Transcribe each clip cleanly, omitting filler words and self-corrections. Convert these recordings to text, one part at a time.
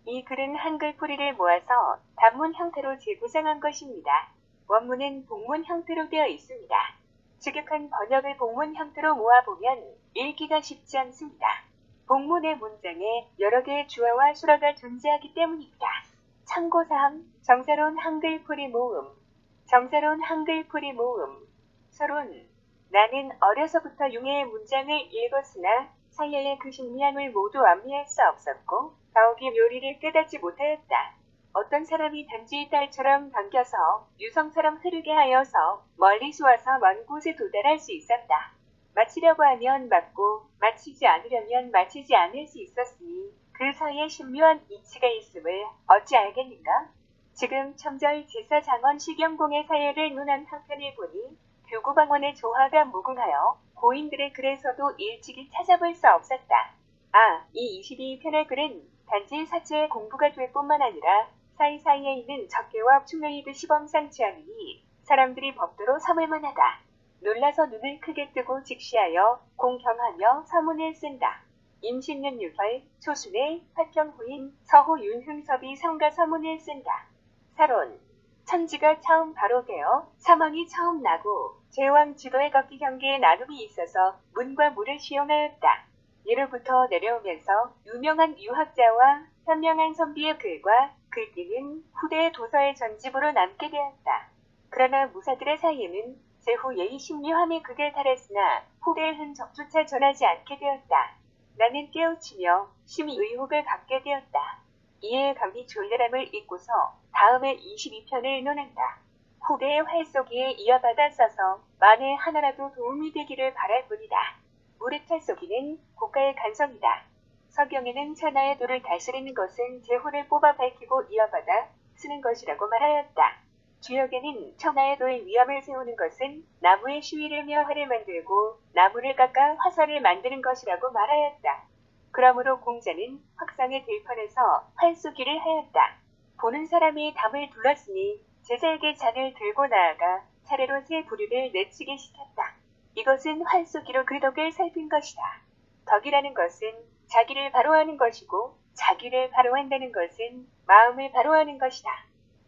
이 글은 한글 풀이를 모아서 단문 형태로 재구성한 것입니다. 원문은 복문 형태로 되어 있습니다. 직역한 번역을 복문 형태로 모아보면 읽기가 쉽지 않습니다. 복문의 문장에 여러 개의 주어와 수어가 존재하기 때문입니다. 참고사항, 정사로운 한글 풀이 모음. 정사로운 한글 풀이 모음. 서론. 나는 어려서부터 융해의 문장을 읽었으나 사이의 그 신미함을 모두 암미할 수 없었고 더욱이 묘리를 깨닫지 못하였다. 어떤 사람이 단지 딸처럼 당겨서 유성처럼 흐르게 하여서 멀리 쏘아서 먼 곳에 도달할 수 있었다. 마치려고 하면 맞고 마치지 않으려면 마치지 않을 수 있었으니 그 사이에 신묘한 이치가 있음을 어찌 알겠는가? 지금 첨절 제사장원 시경공의 사회를 논한 한편을 보니 교구방원의 조화가 무궁하여 고인들의 글에서도 일찍이 찾아볼 수 없었다. 이 22편의 글은 단지 사체의 공부가 될 뿐만 아니라 사이사이에 있는 적개와 충의도 시범상치 않으니 사람들이 법도로 삼을만하다. 놀라서 눈을 크게 뜨고 직시하여 공경하며 서문을 쓴다. 임신년 유설, 초순의 화평후인 서호 윤흥섭이 성가 서문을 쓴다. 사론. 천지가 처음 바로 되어 사망이 처음 나고 제왕 지도의 걷기 경계에 나눔이 있어서 문과 무를 시용하였다. 예로부터 내려오면서 유명한 유학자와 현명한 선비의 글과 글귀는 후대의 도서의 전집으로 남게 되었다. 그러나 무사들의 사이에는 제후 예의 신묘함의 극에 달했으나 후대의 흔적조차 전하지 않게 되었다. 나는 깨우치며 심히 의혹을 갖게 되었다. 이에 감히 졸렬함을 잊고서 다음에 22편을 논한다. 후대의 활쏘기에 이어받아 써서 만에 하나라도 도움이 되기를 바랄 뿐이다. 물의 탈쏘기는 고가의 간성이다. 서경에는 천하의 도를 다스리는 것은 제후를 뽑아 밝히고 이어받아 쓰는 것이라고 말하였다. 주역에는 천하의 도의 위엄을 세우는 것은 나무의 시위를 묘화를 만들고 나무를 깎아 화살을 만드는 것이라고 말하였다. 그러므로 공자는 확상의 들판에서 활쏘기를 하였다. 보는 사람이 담을 둘렀으니 제자에게 잔을 들고 나아가 차례로 세 부류를 내치게 시켰다. 이것은 활쏘기로 그 덕을 살핀 것이다. 덕이라는 것은 자기를 바로하는 것이고 자기를 바로한다는 것은 마음을 바로하는 것이다.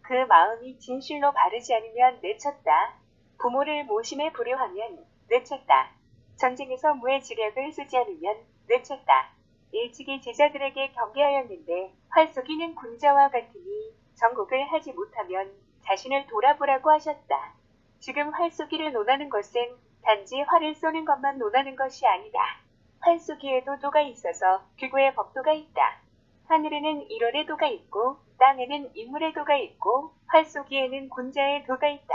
그 마음이 진실로 바르지 않으면 내쳤다. 부모를 모심에 불효하면 내쳤다. 전쟁에서 무의 지략을 쓰지 않으면 내쳤다. 일찍이 제자들에게 경계하였는데 활쏘기는 군자와 같으니 정곡을 하지 못하면 자신을 돌아보라고 하셨다. 지금 활쏘기를 논하는 것은 단지 활을 쏘는 것만 논하는 것이 아니다. 활쏘기에도 도가 있어서 규구의 법도가 있다. 하늘에는 일월의 도가 있고 땅에는 인물의 도가 있고 활쏘기에는 군자의 도가 있다.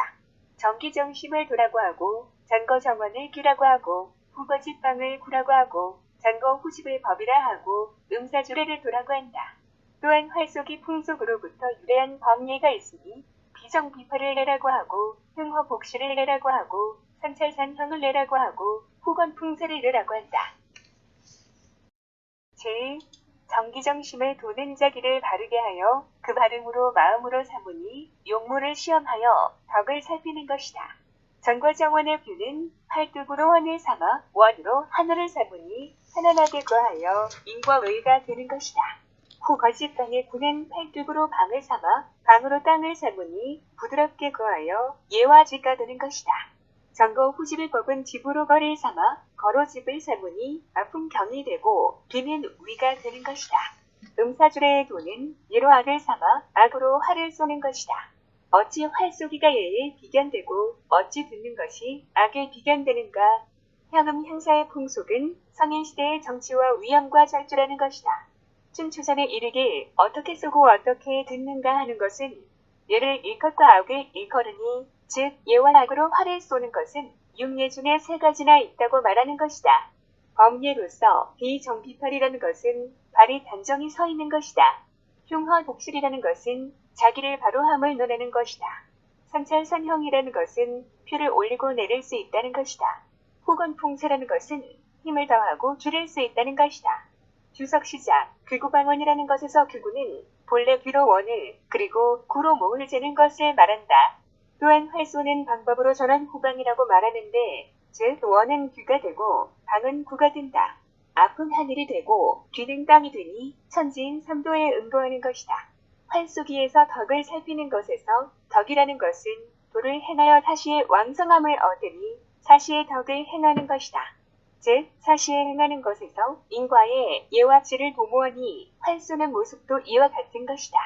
정기정심을 도라고 하고 전거정원을 규라고 하고 후거지빵을 구라고 하고 전거후집을 법이라 하고 음사주례를 도라고 한다. 또한 활쏘기 풍속으로부터 유래한 법례가 있으니 비정비파를 내라고 하고 흥허복시를 내라고 하고 선찰산형을 내라고 하고 후건풍세를 내라고 한다. 제. 정기정심을 도는 자기를 바르게 하여 그 바름으로 마음으로 삼으니 용모를 시험하여 덕을 살피는 것이다. 전과정원의 뷰는 팔뚝으로 원을 삼아 원으로 하늘을 삼으니 편안하게 거하여 인과 의가 되는 것이다. 후 거짓방의 구는 팔뚝으로 방을 삼아 방으로 땅을 삼으니 부드럽게 거하여 예와 지가 되는 것이다. 전거 후집의 법은 집으로 거를 삼아 거로 집을 삼으니 아픈 경이 되고 뒤는 위가 되는 것이다. 음사주례의 도는 예로 악을 삼아 악으로 활을 쏘는 것이다. 어찌 활쏘기가 예에 비견되고 어찌 듣는 것이 악에 비견되는가? 향음 향사의 풍속은 성인시대의 정치와 위엄과 절주라는 것이다. 춘추전에 이르길 어떻게 쏘고 어떻게 듣는가 하는 것은 예를 일컷과 악을 일컬으니 즉 예와 악으로 활을 쏘는 것은 육예 중에 세 가지나 있다고 말하는 것이다. 법예로서 비정비팔이라는 것은 발이 단정히 서 있는 것이다. 흉허복실이라는 것은 자기를 바로함을 논하는 것이다. 선찰선형이라는 것은 표를 올리고 내릴 수 있다는 것이다. 후건풍세라는 것은 힘을 더하고 줄일 수 있다는 것이다. 주석시작, 규구방원이라는 것에서 규구는 본래 귀로 원을 그리고 구로 모을 재는 것을 말한다. 또한 활 쏘는 방법으로 전한 후방이라고 말하는데 즉 원은 귀가 되고 방은 구가 된다. 앞은 하늘이 되고 뒤는 땅이 되니 천지인 삼도에 응거하는 것이다. 활쏘기에서 덕을 살피는 것에서 덕이라는 것은 도를 행하여 사시의 왕성함을 얻으니 사시의 덕을 행하는 것이다. 즉 사시에 행하는 것에서 인과의 예와 질을 도모하니 활쏘는 모습도 이와 같은 것이다.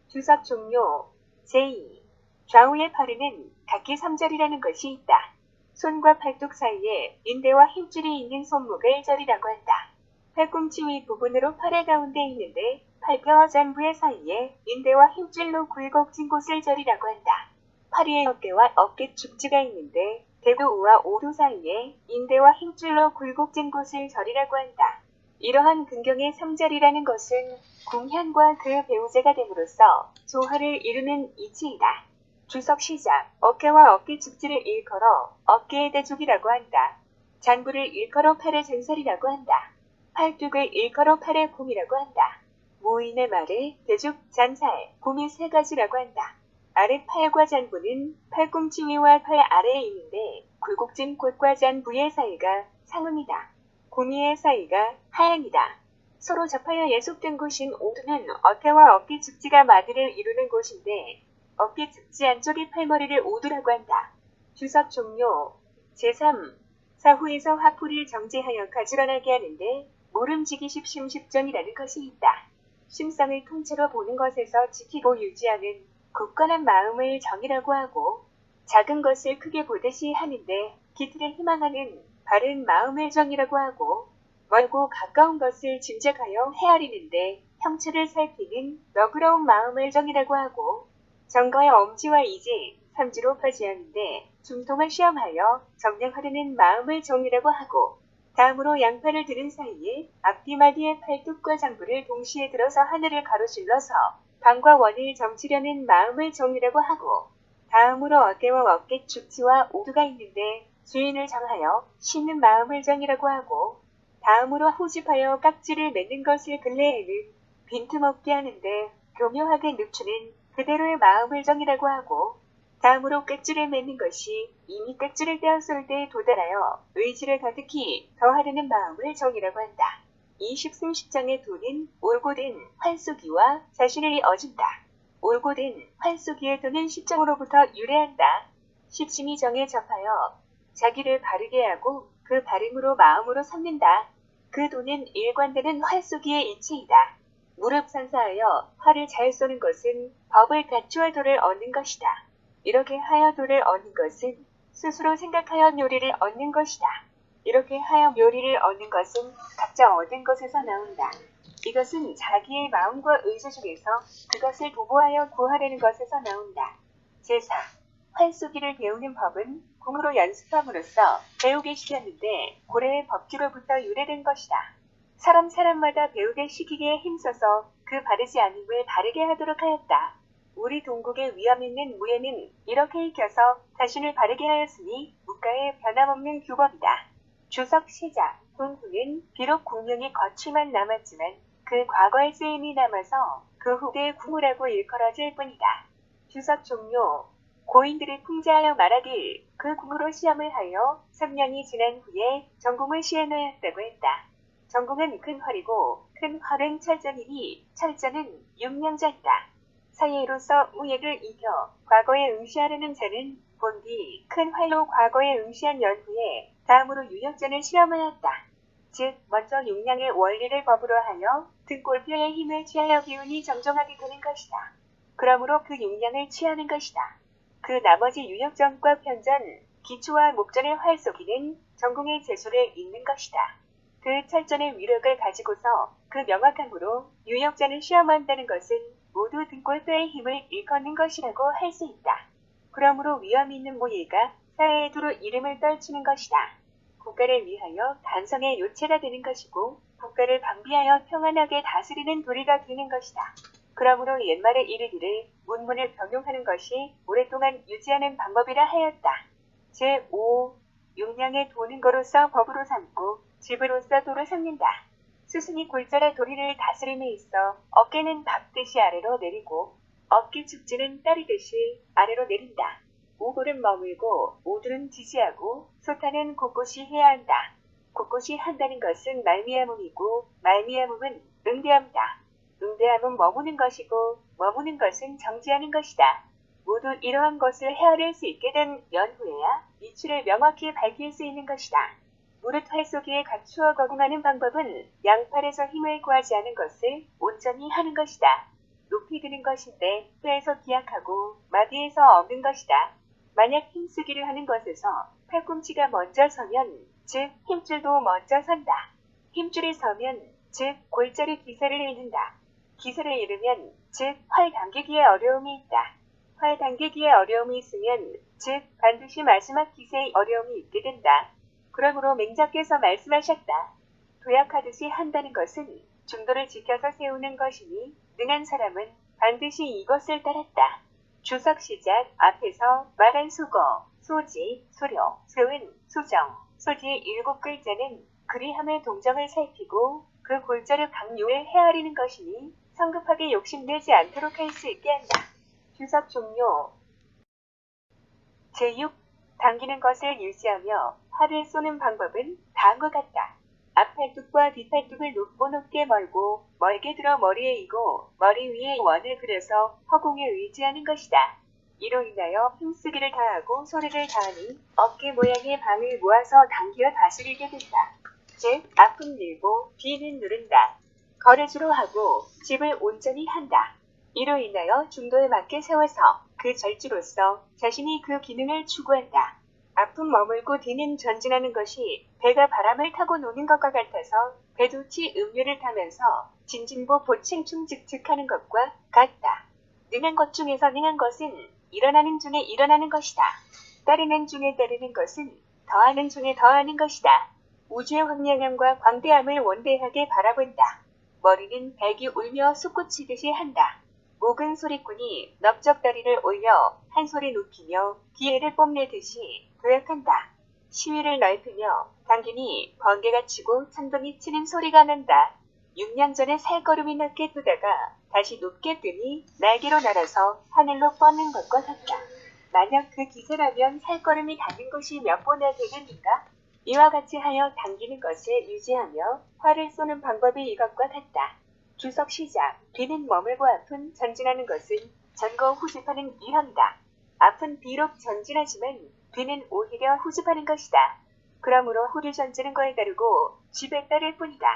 주석 종료. 제2. 좌우의 팔에는 각기 3절이라는 것이 있다. 손과 팔뚝 사이에 인대와 힘줄이 있는 손목을 절이라고 한다. 팔꿈치 위 부분으로 팔의 가운데 있는데 팔뼈와 잔부의 사이에 인대와 힘줄로 굴곡진 곳을 절이라고 한다. 팔 위에 어깨와 어깨 축지가 있는데 대두 우와 오두 사이에 인대와 힘줄로 굴곡진 곳을 절이라고 한다. 이러한 근경의 3절이라는 것은 궁현과 그 배우자가 됨으로써 조화를 이루는 이치이다. 주석 시작. 어깨와 어깨 축지를 일컬어 어깨의 대죽이라고 한다. 잔부를 일컬어 팔의 잔살이라고 한다. 팔뚝을 일컬어 팔의 곰이라고 한다. 모인의 말에 대죽, 잔살, 곰이 세 가지라고 한다. 아랫팔과 잔부는 팔꿈치 위와 팔 아래에 있는데 굴곡진 곳과 잔부의 사이가 상음이다. 곰이의 사이가 하양이다. 서로 접하여 예속된 곳인 오두는 어깨와 어깨 축지가 마디를 이루는 곳인데 어깨 축지 안쪽의 팔머리를 오두라고 한다. 주석 종료. 제3. 사후에서 화풀이를 정제하여 가지런하게 하는데 모름지기 십심십정이라는 것이 있다. 심성을 통째로 보는 것에서 지키고 유지하는 굳건한 마음을 정이라고 하고 작은 것을 크게 보듯이 하는데 기틀을 희망하는 바른 마음을 정이라고 하고 멀고 가까운 것을 짐작하여 헤아리는데 형체를 살피는 너그러운 마음을 정이라고 하고 정거의 엄지와 이지, 삼지로 파지하는데 중통을 시험하여 정량하려는 마음을 정이라고 하고 다음으로 양팔을 드는 사이에 앞뒤마디의 팔뚝과 장부를 동시에 들어서 하늘을 가로질러서 방과 원을 정치려는 마음을 정이라고 하고 다음으로 어깨와 어깨 축지와 오두가 있는데 주인을 정하여 씻는 마음을 정이라고 하고 다음으로 후집하여 깍지를 맺는 것을 근래에는 빈틈없게 하는데 교묘하게 늦추는 그대로의 마음을 정이라고 하고 다음으로 깍지를 맺는 것이 이미 깍지를 떼었을 때에 도달하여 의지를 가득히 더하려는 마음을 정이라고 한다. 이 십승십장의 도는 올곧은 활쏘기와 자신을 어준다. 올곧은 활쏘기의 도는 십정으로부터 유래한다. 십심이 정에 접하여 자기를 바르게 하고 그 바름으로 마음으로 삼는다. 그 도는 일관되는 활쏘기의 이치이다. 무릎 산사하여 활을 잘 쏘는 것은 법을 갖추어 도를 얻는 것이다. 이렇게 하여 도를 얻는 것은 스스로 생각하여 묘리를 얻는 것이다. 이렇게 하여 묘리를 얻는 것은 각자 얻은 것에서 나온다. 이것은 자기의 마음과 의지 중에서 그것을 도모하여 구하려는 것에서 나온다. 제4. 활쏘기를 배우는 법은 궁으로 연습함으로써 배우게 시켰는데 고래의 법규로부터 유래된 것이다. 사람마다 배우게 시키기에 힘써서 그 바르지 않음을 바르게 하도록 하였다. 우리 동국의 위험 있는 무예는 이렇게 익혀서 자신을 바르게 하였으니 국가의 변함없는 규범이다. 주석 시작. 동후는 비록 궁명이 거취만 남았지만 그 과거의 쓰임이 남아서 그 후대의 궁후라고 일컬어질 뿐이다. 주석 종료. 고인들이 풍자하여 말하길 그 궁으로 시험을 하여 3년이 지난 후에 전궁을 시해놓았다고 했다. 전궁은 큰 활이고 큰 활은 철전이니 철전은 육명전이다. 사예로서 무예를 이겨 과거에 응시하려는 자는 본디 큰 활로 과거에 응시한 연후에 다음으로 유역전을 실험하였다. 즉 먼저 육량의 원리를 법으로 하여 등골뼈의 힘을 취하여 기운이 정정하게 되는 것이다. 그러므로 그 육량을 취하는 것이다. 그 나머지 유역전과 편전, 기초와 목전의 활쏘기는 전궁의 재수를 잇는 것이다. 그 철전의 위력을 가지고서 그 명확함으로 유역전을 시험한다는 것은 모두 등골뼈의 힘을 일컫는 것이라고 할 수 있다. 그러므로 위험 있는 모예가 사회에 두루 이름을 떨치는 것이다. 국가를 위하여 간성의 요체가 되는 것이고 국가를 방비하여 평안하게 다스리는 도리가 되는 것이다. 그러므로 옛말에 이르기를 문문을 병용하는 것이 오랫동안 유지하는 방법이라 하였다. 제5. 육량에 도는 거로서 법으로 삼고 집으로서 도로 삼는다. 스승이 골자라 도리를 다스림에 있어 어깨는 밟듯이 아래로 내리고 어깨 축지는 따르듯이 아래로 내린다. 오골은 머물고 오두는 지지하고 소타는 곳곳이 해야 한다. 곳곳이 한다는 것은 말미암음이고 말미암음은 응대함이다. 응대함은 머무는 것이고 머무는 것은 정지하는 것이다. 모두 이러한 것을 헤아릴 수 있게 된 연후에야 이치를 명확히 밝힐 수 있는 것이다. 무릇 활쏘기에 갖추어 거궁하는 방법은 양팔에서 힘을 구하지 않은 것을 온전히 하는 것이다. 높이 드는 것인데 뼈에서 기약하고 마디에서 없는 것이다. 만약 힘쓰기를 하는 것에서 팔꿈치가 먼저 서면 즉 힘줄도 먼저 선다. 힘줄이 서면 즉 골절이 기세를 잃는다. 기세를 잃으면 즉 활 당기기에 어려움이 있다. 활 당기기에 어려움이 있으면 즉 반드시 마지막 기세에 어려움이 있게 된다. 그러므로 맹자께서 말씀하셨다. 도약하듯이 한다는 것은 중도를 지켜서 세우는 것이니 능한 사람은 반드시 이것을 따랐다. 주석 시작. 앞에서 말한 수거, 소지, 소려, 소은, 소정, 소지의 7글자는 그리함의 동정을 살피고 그 골자를 강요해 헤아리는 것이니 성급하게 욕심내지 않도록 할 수 있게 한다. 주석 종료. 제6. 당기는 것을 유지하며 활을 쏘는 방법은 다음과 같다. 앞팔뚝과 뒷팔뚝을 높게 멀고 멀게 들어 머리에 이고 머리 위에 원을 그려서 허공에 의지하는 것이다. 이로 인하여 힘쓰기를 다하고 소리를 다하니 어깨 모양의 방을 모아서 당겨 다스리게 된다. 즉 앞은 밀고 뒤는 누른다. 거래주로 하고 집을 온전히 한다. 이로 인하여 중도에 맞게 세워서 그 절주로서 자신이 그 기능을 추구한다. 앞은 머물고 뒤는 전진하는 것이 배가 바람을 타고 노는 것과 같아서 배도치 음료를 타면서 진진보 보칭충직직하는 것과 같다. 능한 것 중에서 능한 것은 일어나는 중에 일어나는 것이다. 따르는 중에 따르는 것은 더하는 중에 더하는 것이다. 우주의 황량함과 광대함을 원대하게 바라본다. 머리는 백이 울며 솟구치듯이 한다. 목은 소리꾼이 넓적다리를 올려 한 소리 높이며 기회를 뽐내듯이 도약한다. 시위를 넓히며 당기니 번개가 치고 천둥이 치는 소리가 난다. 6년 전에 살걸음이 낮게 뜨다가 다시 높게 뜨니 날개로 날아서 하늘로 뻗는 것과 같다. 만약 그 기세라면 살걸음이 닿는 곳이 몇 보나 되겠는가? 이와 같이 하여 당기는 것을 유지하며 활을 쏘는 방법이 이것과 같다. 주석 시작. 뒤는 머물고 앞은 전진하는 것은 전거 후습하는 이함이다. 앞은 비록 전진하지만 뒤는 오히려 후습하는 것이다. 그러므로 후를 전지는 거에 따르고 집에 따를 뿐이다.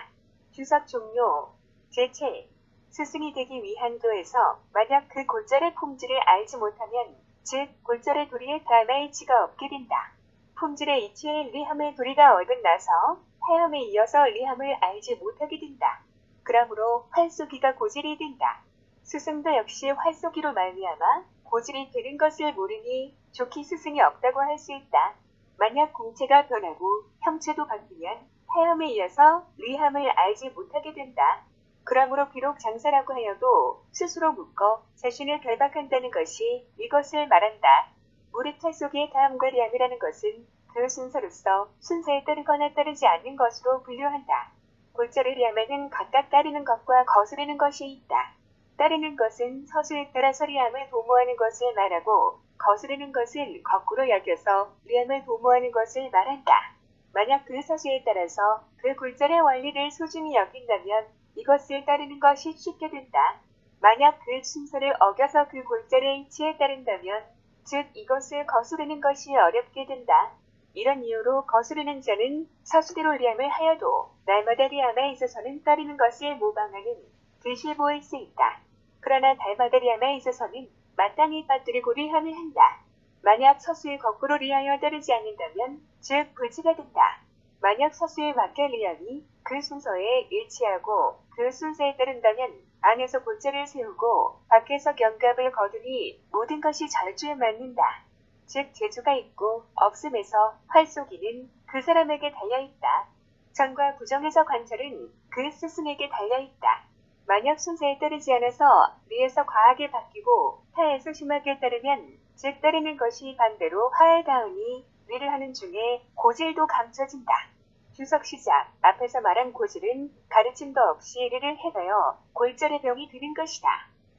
주석 종료. 제7. 스승이 되기 위한 도에서 만약 그 골절의 품질을 알지 못하면 즉 골절의 도리에 다마의 이치가 없게 된다. 품질의 이치에 리함의 도리가 어긋나서 하염에 이어서 리함을 알지 못하게 된다. 그러므로 활쏘기가 고질이 된다. 스승도 역시 활쏘기로 말미암아 고질이 되는 것을 모르니 좋게 스승이 없다고 할 수 있다. 만약 공체가 변하고 형체도 바뀌면 하염에 이어서 리함을 알지 못하게 된다. 그러므로 비록 장사라고 하여도 스스로 묶어 자신을 결박한다는 것이 이것을 말한다. 무릇 활쏘기의 다함과 리함이라는 것은 그 순서로서 순서에 따르거나 따르지 않는 것으로 분류한다. 골자를 리함에는 각각 따르는 것과 거스르는 것이 있다. 따르는 것은 서수에 따라서 리함을 도모하는 것을 말하고 거스르는 것은 거꾸로 여겨서 리함을 도모하는 것을 말한다. 만약 그 서수에 따라서 그 골자의 원리를 소중히 여긴다면 이것을 따르는 것이 쉽게 된다. 만약 그 순서를 어겨서 그 골자의 이치에 따른다면 즉 이것을 거스르는 것이 어렵게 된다. 이런 이유로 거스르는 자는 서수대로 리함을 하여도 날마다 리함에 있어서는 따르는 것을 모방하는 듯이 보일 수 있다. 그러나 달마다 리함에 있어서는 마땅히 빠뜨리고 리함을 한다. 만약 서수에 거꾸로 리하여 따르지 않는다면 즉 불치가 된다. 만약 서수에 맞게 리함이 그 순서에 일치하고 그 순서에 따른다면 안에서 골자를 세우고 밖에서 견갑을 거두니 모든 것이 절주에 맞는다. 즉 재주가 있고 없음에서 활쏘기는 그 사람에게 달려있다. 전과 부정에서 관철은 그 스승에게 달려있다. 만약 순서에 따르지 않아서 리에서 과하게 바뀌고 타에서 심하게 따르면 즉 따르는 것이 반대로 화에 닿으니 리를 하는 중에 고질도 감춰진다. 주석 시작. 앞에서 말한 고질은 가르침도 없이 리를 해가여 골절의 병이 드는 것이다.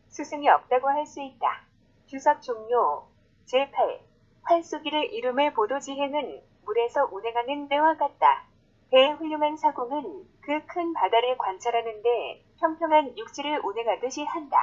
스승이 없다고 할 수 있다. 주석 종료. 제8. 활쏘기를 이름의 보도지행은 물에서 운행하는 배와 같다. 배의 훌륭한 사공은 그 큰 바다를 관찰하는데 평평한 육지를 운행하듯이 한다.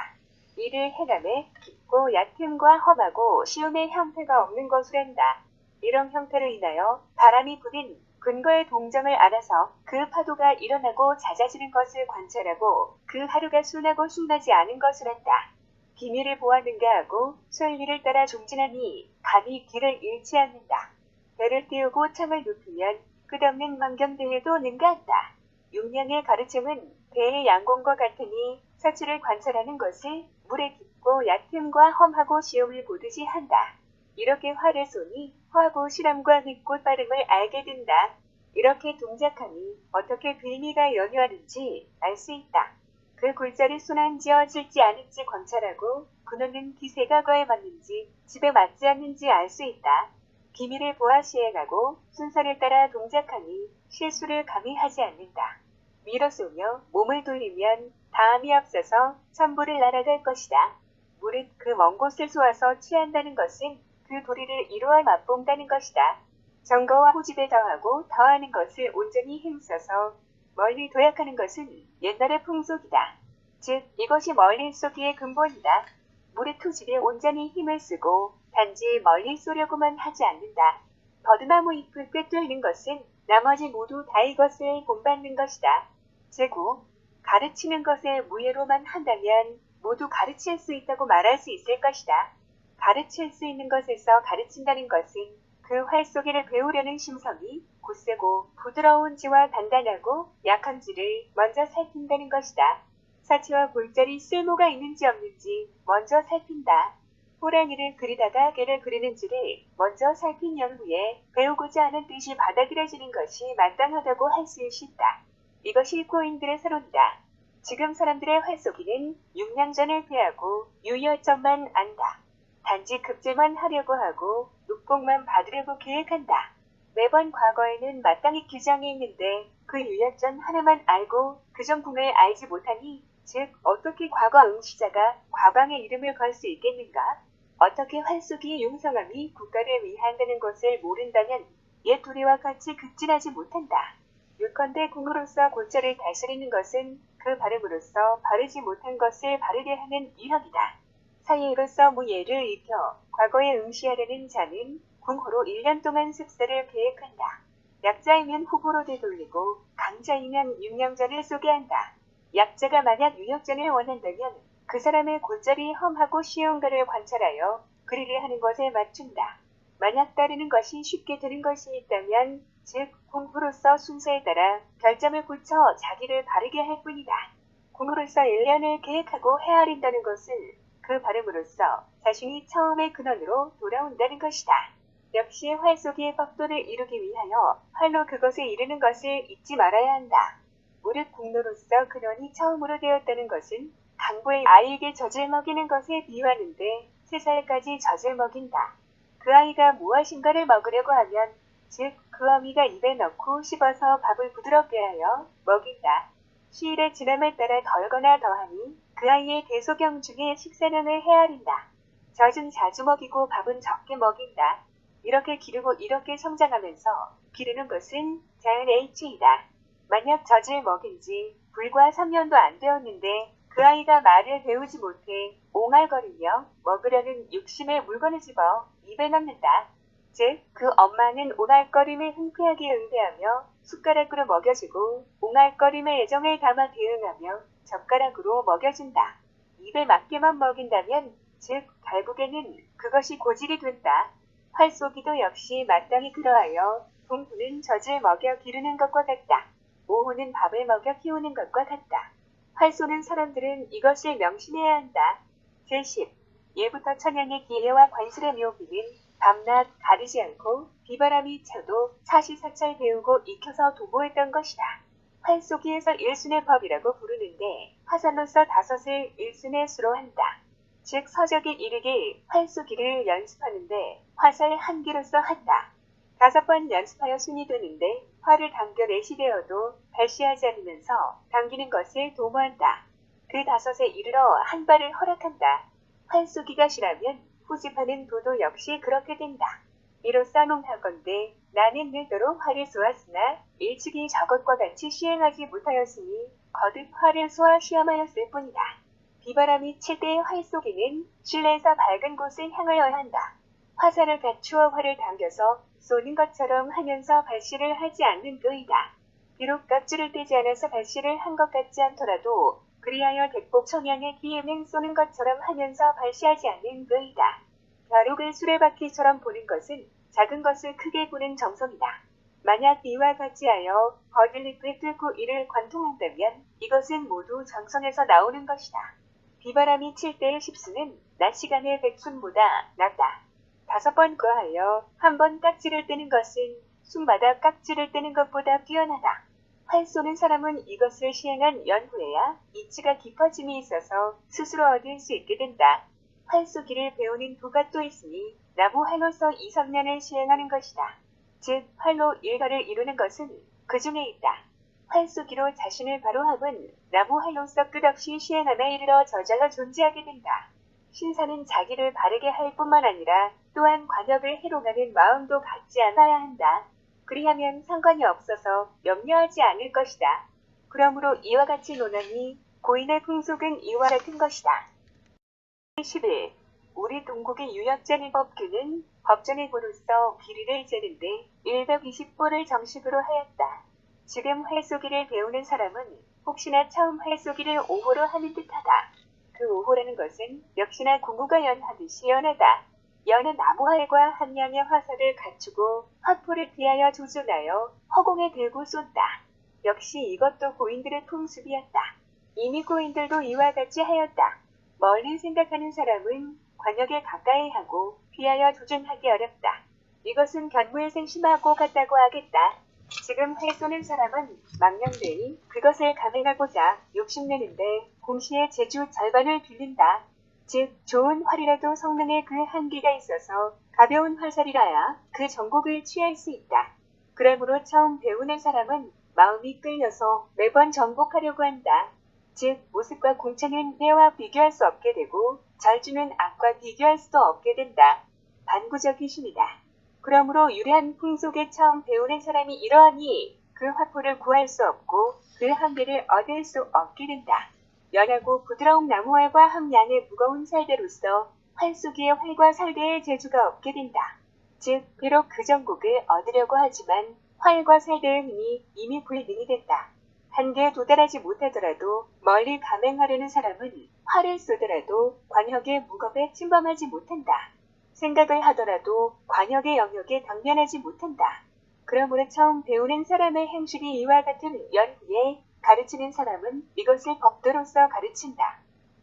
이를 해남에 깊고 얕음과 험하고 시움의 형태가 없는 것으란다. 이런 형태로 인하여 바람이 부린 근거의 동정을 알아서 그 파도가 일어나고 잦아지는 것을 관찰하고 그 하루가 순하고 순하지 않은 것이란다. 기밀을 보아 능가하고 순리를 따라 종진하니 감히 길을 잃지 않는다. 배를 띄우고 창을 높이면 끝없는 망경대에도 능가한다. 용량의 가르침은 배의 양공과 같으니 서치를 관찰하는 것을 물의 깊고 얕음과 험하고 시험을 보듯이 한다. 이렇게 활을 쏘니 화고 실함과 늦고 빠름을 알게 된다. 이렇게 동작하니 어떻게 빌미가 연유하는지 알 수 있다. 그 골자리 순한지어질지 않을지 관찰하고 그놓는 기세가 거에 맞는지 집에 맞지 않는지 알 수 있다. 기밀을 보아 시행하고 순서를 따라 동작하니 실수를 감히 하지 않는다. 밀어 쏘며 몸을 돌리면 다함이 앞서서 천부를 날아갈 것이다. 무릇 그 먼 곳을 쏘아서 취한다는 것은 그 도리를 이루어 맛본다는 것이다. 정거와 호집에 더하고 더하는 것을 온전히 힘써서 멀리 도약하는 것은 옛날의 풍속이다. 즉 이것이 멀리 쏘기의 근본이다. 무릇 토집에 온전히 힘을 쓰고 단지 멀리 쏘려고만 하지 않는다. 버드나무 잎을 꿰뚫는 것은 나머지 모두 다 이것을 본받는 것이다. 제구, 가르치는 것에 무예로만 한다면 모두 가르칠 수 있다고 말할 수 있을 것이다. 가르칠 수 있는 것에서 가르친다는 것은 그 활쏘기를 배우려는 심성이 굳세고 부드러운지와 단단하고 약한지를 먼저 살핀다는 것이다. 사치와 골자리 쓸모가 있는지 없는지 먼저 살핀다. 호랑이를 그리다가 개를 그리는지를 먼저 살핀 연후에 배우고자 하는 뜻이 받아들여지는 것이 마땅하다고 할 수 있다. 이것이 고인들의 서론이다. 지금 사람들의 활쏘기는 육량전을 피하고 유혈점만 안다. 단지 급제만 하려고 하고 룩복만 받으려고 계획한다. 매번 과거에는 마땅히 규정이 있는데 그 유약전 하나만 알고 그 정품을 알지 못하니 즉 어떻게 과거 응시자가 과방의 이름을 걸 수 있겠는가? 어떻게 활쏘기의 융성함이 국가를 위한다는 것을 모른다면 옛 도리와 같이 급진하지 못한다. 요컨대 궁으로서 골자를 다스리는 것은 그 발음으로써 바르지 못한 것을 바르게 하는 이형이다. 사예로서 무예를 익혀 과거에 응시하려는 자는 궁호로 1년 동안 습사를 계획한다. 약자이면 후보로 되돌리고 강자이면 육령전을 쏘게 한다. 약자가 만약 유역전을 원한다면 그 사람의 골자리 험하고 쉬운가를 관찰하여 그리를 하는 것에 맞춘다. 만약 따르는 것이 쉽게 되는 것이 있다면 즉 공부로서 순서에 따라 별점을 붙여 자기를 바르게 할 뿐이다. 공부로서 1년을 계획하고 헤아린다는 것은 그 발음으로써 자신이 처음의 근원으로 돌아온다는 것이다. 역시 활쏘기의 법도를 이루기 위하여 활로 그것에 이르는 것을 잊지 말아야 한다. 무릇 공로로서 근원이 처음으로 되었다는 것은 강부의 아이에게 젖을 먹이는 것에 비유하는데 3살까지 젖을 먹인다. 그 아이가 무엇인가를 먹으려고 하면 즉 그 어미가 입에 넣고 씹어서 밥을 부드럽게 하여 먹인다. 시일의 지남에 따라 덜거나 더하니 그 아이의 대소경 중에 식사량을 헤아린다. 젖은 자주 먹이고 밥은 적게 먹인다. 이렇게 기르고 이렇게 성장하면서 기르는 것은 자연 H이다. 만약 젖을 먹인 지 불과 3년도 안 되었는데 그 아이가 말을 배우지 못해 옹알거리며 먹으려는 욕심에 물건을 집어 입에 넣는다. 즉, 그 엄마는 옹알거림에 흔쾌하게 응대하며 숟가락으로 먹여주고 옹알거림에 애정을 담아 대응하며 젓가락으로 먹여준다. 입에 맞게만 먹인다면 즉 결국에는 그것이 고질이 된다. 활쏘기도 역시 마땅히 그러하여 동부는 젖을 먹여 기르는 것과 같다. 오후는 밥을 먹여 키우는 것과 같다. 활쏘는 사람들은 이것을 명심해야 한다. 제10. 예부터 천양의 기회와 관술의 묘기는 밤낮 가리지 않고 비바람이 쳐도 사시사철 배우고 익혀서 도모했던 것이다. 활쏘기에서 일순의 법이라고 부르는데 화살로서 5을 일순의 수로 한다. 즉 서적이 이르길 활쏘기를 연습하는데 화살 1개로서 한다. 5번 연습하여 순이 되는데 활을 당겨 내시되어도 발시하지 않으면서 당기는 것을 도모한다. 그 5에 이르러 한 발을 허락한다. 활쏘기가 싫으면 후집하는 도도 역시 그렇게 된다. 이로써 농하건대 나는 늘도록 활을 쏘았으나 일찍이 저것과 같이 시행하지 못하였으니 거듭 활을 쏘아 시험하였을 뿐이다. 비바람이 칠 때의 활 쏘기는 실내에서 밝은 곳을 향하여야 한다. 화살을 갖추어 활을 당겨서 쏘는 것처럼 하면서 발시를 하지 않는 거이다. 비록 깍지를 떼지 않아서 발시를 한 것 같지 않더라도 그리하여 대폭 청양의 기에는 쏘는 것처럼 하면서 발시하지 않는 거이다. 벼룩을 수레바퀴처럼 보는 것은 작은 것을 크게 보는 정성이다. 만약 이와 같이 하여 버들잎을 뚫고 이를 관통한다면 이것은 모두 정성에서 나오는 것이다. 비바람이 칠 때의 십수는 낮 시간의 백순보다 낫다. 5번 거하여 한 번 깍지를 떼는 것은 숨마다 깍지를 떼는 것보다 뛰어나다. 활 쏘는 사람은 이것을 시행한 연후에야 이치가 깊어짐이 있어서 스스로 얻을 수 있게 된다. 활 쏘기를 배우는 도가 또 있으니 나무 활로서 이성면을 시행하는 것이다. 즉 활로 일가를 이루는 것은 그 중에 있다. 활 쏘기로 자신을 바로 함은 나무 활로서 끝없이 시행함에 이르러 저절로 존재하게 된다. 신사는 자기를 바르게 할 뿐만 아니라 또한 관역을 해롱하는 마음도 갖지 않아야 한다. 그리하면 상관이 없어서 염려하지 않을 것이다. 그러므로 이와 같이 논하니 고인의 풍속은 이와 같은 것이다. 11. 우리 동국의 유역전의 법규는 법전의 고로서 비리를 재는데 120보를 정식으로 하였다. 지금 활쏘기를 배우는 사람은 혹시나 처음 활쏘기를 5호로 하는 듯하다. 그 5호라는 것은 역시나 공구가 연하듯이 연하다. 연은 나무활과 한 양의 화살을 갖추고 화포를 피하여 조준하여 허공에 들고 쏜다. 역시 이것도 고인들의 풍습이었다. 이미 고인들도 이와 같이 하였다. 멀리 생각하는 사람은 관역에 가까이 하고 피하여 조준하기 어렵다. 이것은 견무의생심하고 같다고 하겠다. 지금 활 쏘는 사람은 망령되이 그것을 감행하고자 욕심내는데 공시의 제주 절반을 빌린다. 즉 좋은 활이라도 성능에 그 한계가 있어서 가벼운 화살이라야 그 정곡을 취할 수 있다. 그러므로 처음 배우는 사람은 마음이 끌려서 매번 정복하려고 한다. 즉 모습과 공체는 때와 비교할 수 없게 되고 절주는 악과 비교할 수도 없게 된다. 반구적이 심이다. 그러므로 유래한 풍속에 처음 배우는 사람이 이러하니 그 화포를 구할 수 없고 그 한계를 얻을 수 없게 된다. 연하고 부드러운 나무활과 함량의 무거운 살대로서 활쏘기에 활과 살대의 재주가 없게 된다. 즉 비록 그 정곡을 얻으려고 하지만 활과 살대의 힘이 이미 불능이 된다. 한계에 도달하지 못하더라도 멀리 감행하려는 사람은 활을 쏘더라도 관역의 무겁에 침범하지 못한다. 생각을 하더라도 관역의 영역에 당면하지 못한다. 그러므로 처음 배우는 사람의 행실이 이와 같은 연후에 가르치는 사람은 이것을 법도로서 가르친다.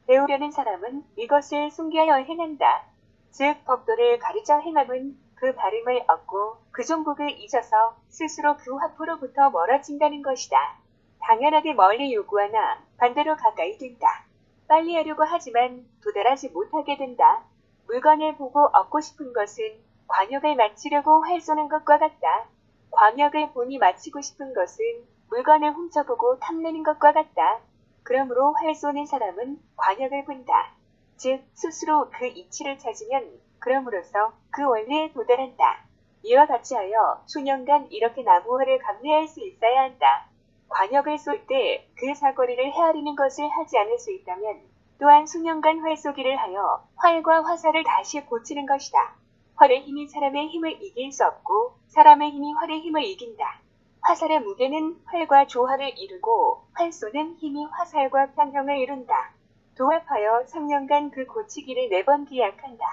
배우려는 사람은 이것을 숨기하여 행한다. 즉 법도를 가르쳐 행함은 그 발음을 얻고 그 종국을 잊어서 스스로 그 화포로부터 멀어진다는 것이다. 당연하게 멀리 요구하나 반대로 가까이 된다. 빨리 하려고 하지만 도달하지 못하게 된다. 물건을 보고 얻고 싶은 것은 관역을 마치려고 활 쏘는 것과 같다. 관역을 보니 마치고 싶은 것은 물건을 훔쳐보고 탐내는 것과 같다. 그러므로 활 쏘는 사람은 관역을 본다. 즉 스스로 그 이치를 찾으면 그럼으로써 그 원리에 도달한다. 이와 같이 하여 수년간 이렇게 나무활을 감내할 수 있어야 한다. 관역을 쏠 때 그 사거리를 헤아리는 것을 하지 않을 수 있다면 또한 수년간 활쏘기를 하여 활과 화살을 다시 고치는 것이다. 활의 힘이 사람의 힘을 이길 수 없고 사람의 힘이 활의 힘을 이긴다. 화살의 무게는 활과 조화를 이루고 활쏘는 힘이 화살과 평형을 이룬다. 도합하여 3년간 그 고치기를 4번 기약한다.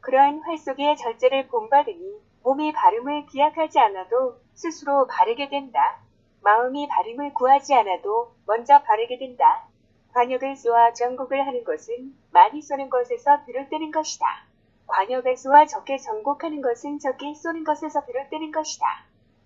그러한 활쏘기의 절제를 본받으니 몸이 발음을 기약하지 않아도 스스로 바르게 된다. 마음이 발음을 구하지 않아도 먼저 바르게 된다. 관역을 쏘아 정곡을 하는 것은 많이 쏘는 것에서 비롯되는 것이다. 관역을 쏘아 적게 정곡하는 것은 적게 쏘는 것에서 비롯되는 것이다.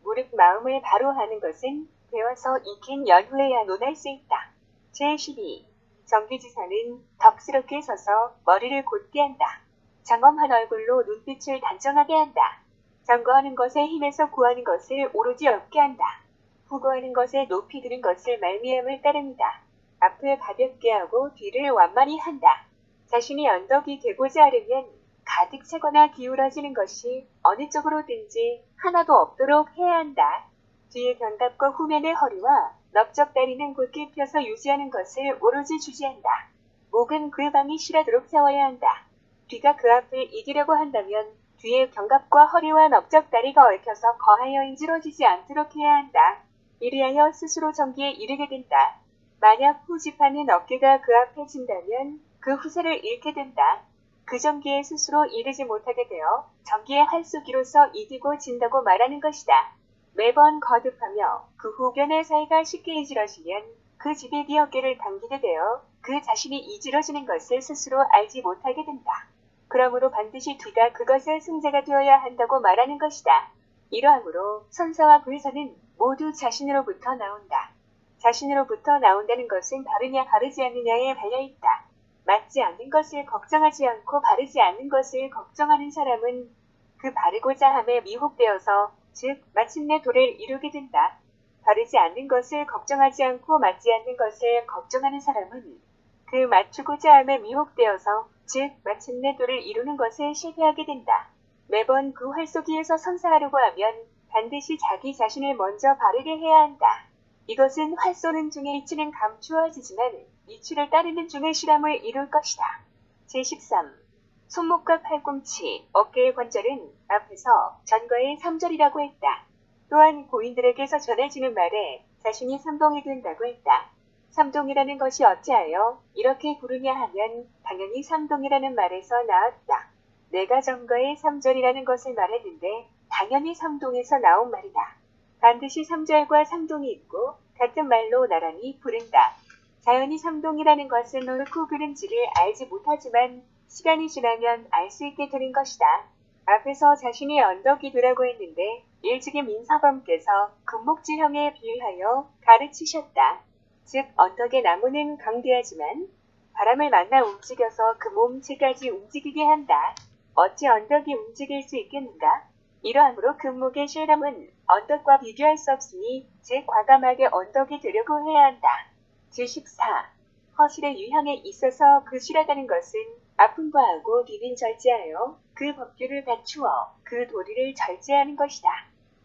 무릇 마음을 바로 하는 것은 배워서 익힌 연후에야 논할 수 있다. 제12. 정기지사는 덕스럽게 서서 머리를 곧게 한다. 장엄한 얼굴로 눈빛을 단정하게 한다. 점거하는 것에 힘에서 구하는 것을 오로지 얻게 한다. 후거하는 것에 높이 드는 것을 말미암을 따릅니다. 앞을 가볍게 하고 뒤를 완만히 한다. 자신이 언덕이 되고자 하려면 가득 차거나 기울어지는 것이 어느 쪽으로든지 하나도 없도록 해야 한다. 뒤의 견갑과 후면의 허리와 넓적다리는 곧게 펴서 유지하는 것을 오로지 주지한다. 목은 그 방이 실하도록 세워야 한다. 뒤가 그 앞을 이기려고 한다면 뒤의 견갑과 허리와 넓적다리가 얽혀서 거하여 인지러지지 않도록 해야 한다. 이리하여 스스로 정기에 이르게 된다. 만약 후지파는 어깨가 그 앞에 진다면 그 후세를 잃게 된다. 그 정기에 스스로 이르지 못하게 되어 정기의 활쏘기로서 이기고 진다고 말하는 것이다. 매번 거듭하며 그 후견의 사이가 쉽게 이지러지면 그 집이 네 어깨를 당기게 되어 그 자신이 이지러지는 것을 스스로 알지 못하게 된다. 그러므로 반드시 뒤가 그것의 승자가 되어야 한다고 말하는 것이다. 이러함으로 선사와 불사는 모두 자신으로부터 나온다. 자신으로부터 나온다는 것은 바르냐 바르지 않느냐에 달려있다. 맞지 않는 것을 걱정하지 않고 바르지 않는 것을 걱정하는 사람은 그 바르고자 함에 미혹되어서 즉 마침내 도를 이루게 된다. 바르지 않는 것을 걱정하지 않고 맞지 않는 것을 걱정하는 사람은 그 맞추고자 함에 미혹되어서 즉 마침내 도를 이루는 것에 실패하게 된다. 매번 그 활쏘기에서 선사하려고 하면 반드시 자기 자신을 먼저 바르게 해야 한다. 이것은 활쏘는 중에 이치는 감추어지지만 이치를 따르는 중에 실함을 이룰 것이다. 제13. 손목과 팔꿈치, 어깨의 관절은 앞에서 전과의 3절이라고 했다. 또한 고인들에게서 전해지는 말에 자신이 삼동이 된다고 했다. 삼동이라는 것이 어찌하여 이렇게 부르냐 하면 당연히 삼동이라는 말에서 나왔다. 내가 전과의 3절이라는 것을 말했는데 당연히 삼동에서 나온 말이다. 반드시 3절과 삼동이 있고 같은 말로 나란히 부른다. 자연히 삼동이라는 것은 옳고 그른지를 알지 못하지만 시간이 지나면 알 수 있게 되는 것이다. 앞에서 자신이 언덕이 되라고 했는데 일찍이 민서범께서 금목지형에 비유하여 가르치셨다. 즉 언덕의 나무는 강대하지만 바람을 만나 움직여서 그 몸체까지 움직이게 한다. 어찌 언덕이 움직일 수 있겠는가? 이러함으로 금목의 실람은 언덕과 비교할 수 없으니 즉 과감하게 언덕이 되려고 해야 한다. 제14. 허실의 유형에 있어서 그 실하다는 것은 아픈 바하고 비빈 절제하여 그 법규를 갖추어 그 도리를 절제하는 것이다.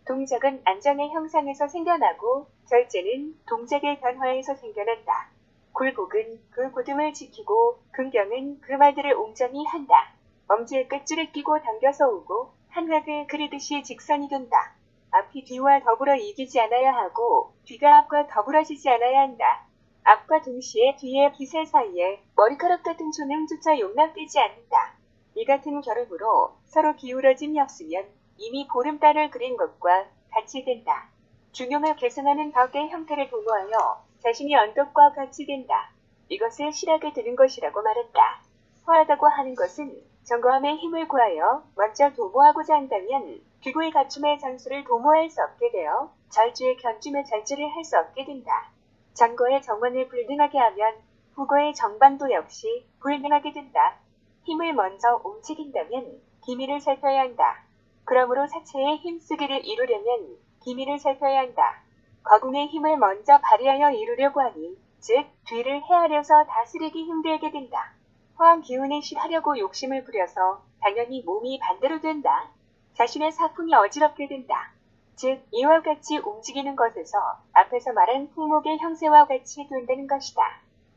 동작은 안정의 형상에서 생겨나고 절제는 동작의 변화에서 생겨난다. 굴곡은 그 고듬을 지키고 근경은 그 말들을 옹정히 한다. 엄지의 끝줄을 끼고 당겨서 오고 한획을 그리듯이 직선이 돈다. 앞이 뒤와 더불어 이기지 않아야 하고 뒤가 앞과 더불어지지 않아야 한다. 앞과 동시에 뒤의 기세 사이에 머리카락 같은 조명조차 용납되지 않는다. 이 같은 결음으로 서로 기울어짐이 없으면 이미 보름달을 그린 것과 같이 된다. 중용을 계승하는 덕의 형태를 도모하여 자신이 언덕과 같이 된다. 이것을 실하게 되는 것이라고 말했다. 허하다고 하는 것은 점거함에 힘을 구하여 먼저 도모하고자 한다면 기구의 갖춤의 장수를 도모할 수 없게 되어 절주의 견줌의 절제를 할 수 없게 된다. 전거의 정원을 불능하게 하면 후거의 정반도 역시 불능하게 된다. 힘을 먼저 움직인다면 기미를 살펴야 한다. 그러므로 사체의 힘쓰기를 이루려면 기미를 살펴야 한다. 거궁의 힘을 먼저 발휘하여 이루려고 하니 즉 뒤를 헤아려서 다스리기 힘들게 된다. 허한 기운에 실하려고 욕심을 부려서 당연히 몸이 반대로 된다. 자신의 사풍이 어지럽게 된다. 즉 이와 같이 움직이는 것에서 앞에서 말한 풍목의 형세와 같이 된다는 것이다.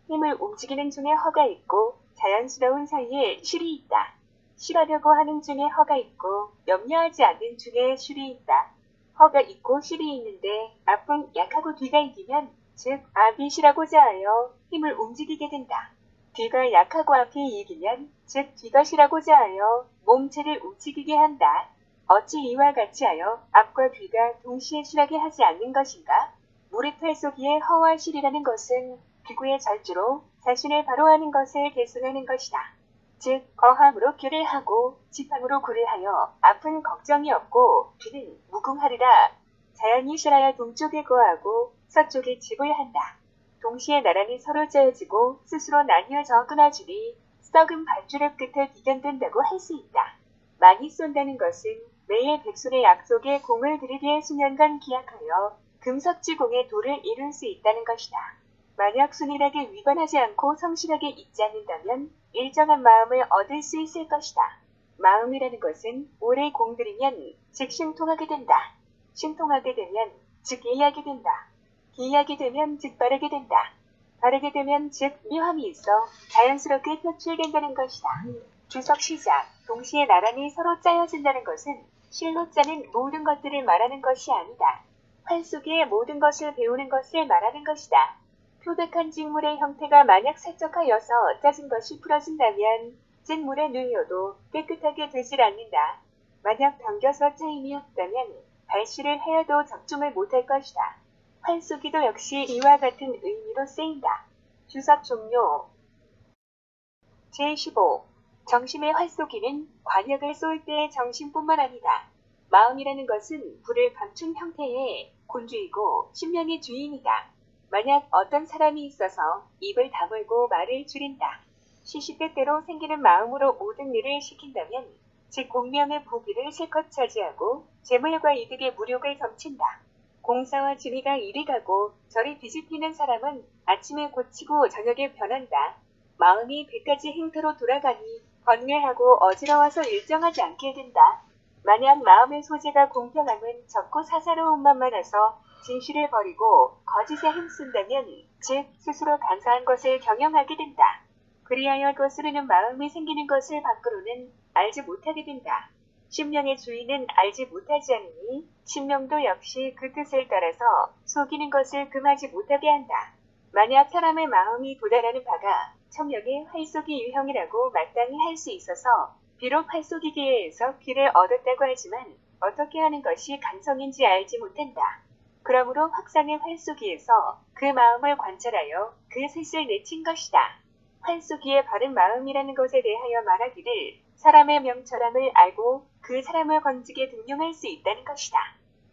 힘을 움직이는 중에 허가 있고 자연스러운 사이에 실이 있다. 실하려고 하는 중에 허가 있고 염려하지 않는 중에 실이 있다. 허가 있고 실이 있는데 앞은 약하고 뒤가 이기면 즉 앞이 실하고자 하여 힘을 움직이게 된다. 뒤가 약하고 앞이 이기면 즉 뒤가 실하고자 하여 몸체를 움직이게 한다. 어찌 이와 같이 하여 앞과 뒤가 동시에 실하게 하지 않는 것인가? 무리 팔쏘기의 허와 실이라는 것은 기구의 절주로 자신을 바로하는 것을 계승하는 것이다. 즉 거함으로 귤을 하고 지팡으로 굴을 하여 앞은 걱정이 없고 뒤는 무궁하리라. 자연히 실하여 동쪽에 거하고 서쪽에 집을 한다. 동시에 나란히 서로 짜여지고 스스로 나뉘어져 끊어주니 썩은 밧줄의 끝에 비견된다고 할 수 있다. 많이 쏜다는 것은 매일 백손의 약속에 공을 들이기에 수년간 기약하여 금석지공의 도를 이룰 수 있다는 것이다. 만약 순일하게 위반하지 않고 성실하게 잊지 않는다면 일정한 마음을 얻을 수 있을 것이다. 마음이라는 것은 오래 공들이면 즉 신통하게 된다. 신통하게 되면 즉 기이하게 된다. 기이하게 되면 즉 바르게 된다. 바르게 되면 즉 묘함이 있어 자연스럽게 표출된다는 것이다. 주석 시작. 동시에 나란히 서로 짜여진다는 것은 실로 짜는 모든 것들을 말하는 것이 아니다. 활 속의 모든 것을 배우는 것을 말하는 것이다. 표백한 직물의 형태가 만약 세척하여서 짜진 것이 풀어진다면 찐 물에 누이어도 깨끗하게 되질 않는다. 만약 당겨서 짜임이 없다면 발시를 하여도 적중을 못할 것이다. 활쏘기도 역시 이와 같은 의미로 쓰인다. 주석 종료. 제15. 정심의 활쏘기는 관역을 쏠 때의 정심뿐만 아니다. 마음이라는 것은 불을 감춘 형태의 곤주이고 심령의 주인이다. 만약 어떤 사람이 있어서 입을 다물고 말을 줄인다. 시시때때로 생기는 마음으로 모든 일을 시킨다면 즉 공명의 부귀를 실컷 차지하고 재물과 이득의 무력을 점친다. 공사와 지리가 이리 가고 저리 뒤집히는 사람은 아침에 고치고 저녁에 변한다. 마음이 100가지 행태로 돌아가니 번뇌하고 어지러워서 일정하지 않게 된다. 만약 마음의 소재가 공평함은 적고 사사로움만 많아서 진실을 버리고 거짓에 힘쓴다면 즉 스스로 간사한 것을 경영하게 된다. 그리하여 거스르는 마음이 생기는 것을 밖으로는 알지 못하게 된다. 심령의 주인은 알지 못하지 않으니 심령도 역시 그 뜻을 따라서 속이는 것을 금하지 못하게 한다. 만약 사람의 마음이 도달하는 바가 청력의 활쏘기 유형이라고 마땅히 할 수 있어서 비록 활쏘기기에 의해서 귀를 얻었다고 하지만 어떻게 하는 것이 간성인지 알지 못한다. 그러므로 확상의 활쏘기에서 그 마음을 관찰하여 그 셋을 내친 것이다. 활쏘기의 바른 마음이라는 것에 대하여 말하기를 사람의 명철함을 알고 그 사람을 건지게 등용할 수 있다는 것이다.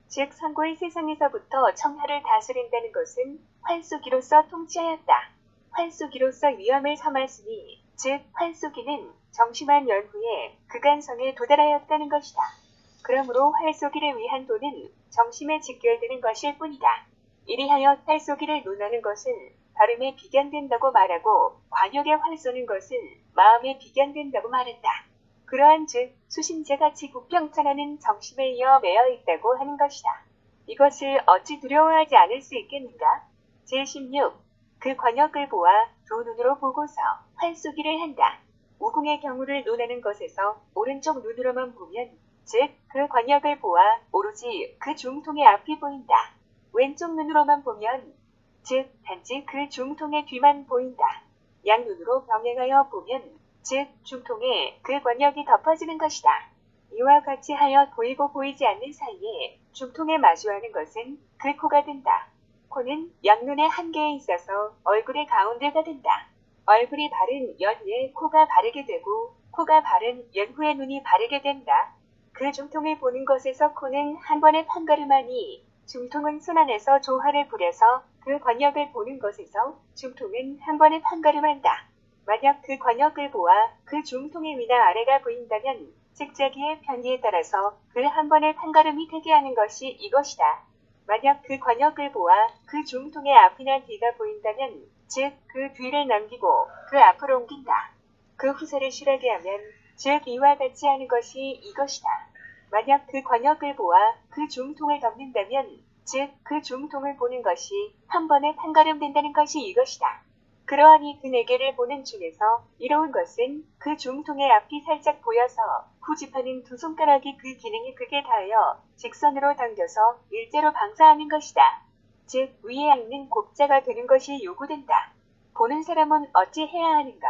즉 상고의 세상에서부터 청하를 다스린다는 것은 활쏘기로서 통치하였다. 활쏘기로서 위험을 삼았으니 즉 활쏘기는 정심한 연후에 그간성에 도달하였다는 것이다. 그러므로 활쏘기를 위한 도는 정심에 직결되는 것일 뿐이다. 이리하여 활쏘기를 논하는 것은 발음에 비견된다고 말하고 관역에 활 쏘는 것은 마음에 비견된다고 말한다. 그러한 즉 수신제같이 구평천하는 정심에 이어 매여 있다고 하는 것이다. 이것을 어찌 두려워하지 않을 수 있겠는가? 제16. 그 관역을 보아 두 눈으로 보고서 활쏘기를 한다. 우궁의 경우를 논하는 것에서 오른쪽 눈으로만 보면 즉 그 관역을 보아 오로지 그 중통의 앞이 보인다. 왼쪽 눈으로만 보면 즉 단지 그 중통의 뒤만 보인다. 양눈으로 병행하여 보면 즉 중통에 그 관역이 덮어지는 것이다. 이와 같이 하여 보이고 보이지 않는 사이에 중통에 마주하는 것은 그 코가 된다. 코는 양눈의 한계에 있어서 얼굴의 가운데가 된다. 얼굴이 바른 연후에 코가 바르게 되고 코가 바른 연후에 눈이 바르게 된다. 그 중통을 보는 것에서 코는 한 번에 판가름하니 중통은 손 안에서 조화를 부려서 그 관역을 보는 것에서 중통은 한 번에 판가름한다. 만약 그 관역을 보아 그 중통의 위나 아래가 보인다면 즉 자기의 편의에 따라서 그 한 번의 판가름이 되게 하는 것이 이것이다. 만약 그 관역을 보아 그 중통의 앞이나 뒤가 보인다면 즉 그 뒤를 남기고 그 앞을 옮긴다. 그 후세를 실하게 하면 즉 이와 같이 하는 것이 이것이다. 만약 그 관역을 보아 그 중통을 덮는다면 즉 그 중통을 보는 것이 한 번에 판가름된다는 것이 이것이다. 그러하니 그 네 개를 보는 중에서 이로운 것은 그 중통의 앞이 살짝 보여서 후집하는 두 손가락이 그 기능이 극에 닿하여 직선으로 당겨서 일제로 방사하는 것이다. 즉 위에 있는 곡자가 되는 것이 요구된다. 보는 사람은 어찌 해야 하는가?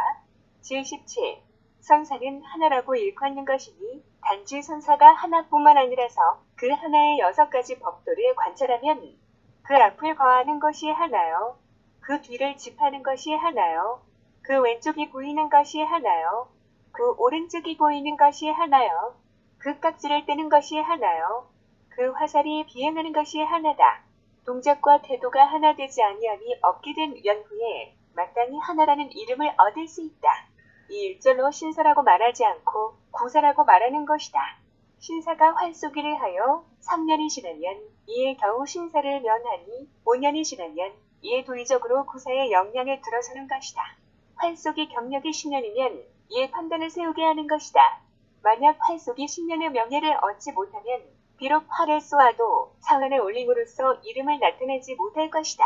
제17. 선사는 하나라고 일컫는 것이니 단지 선사가 하나뿐만 아니라서 그 하나의 6가지 법도를 관찰하면 그 앞을 거하는 것이 하나요. 그 뒤를 짚하는 것이 하나요. 그 왼쪽이 보이는 것이 하나요. 그 오른쪽이 보이는 것이 하나요. 그 깍지를 떼는 것이 하나요. 그 화살이 비행하는 것이 하나다. 동작과 태도가 하나 되지 아니함이 없게 된 연후에 마땅히 하나라는 이름을 얻을 수 있다. 이 일절로 신사라고 말하지 않고 구사라고 말하는 것이다. 신사가 활쏘기를 하여 3년이 지나면 이에 겨우 신사를 면하니 5년이 지나면 이에 도의적으로 구사의 역량에 들어서는 것이다. 활쏘기 경력이 10년이면 이에 판단을 세우게 하는 것이다. 만약 활쏘기 10년의 명예를 얻지 못하면 비록 활을 쏘아도 상한을 올림으로써 이름을 나타내지 못할 것이다.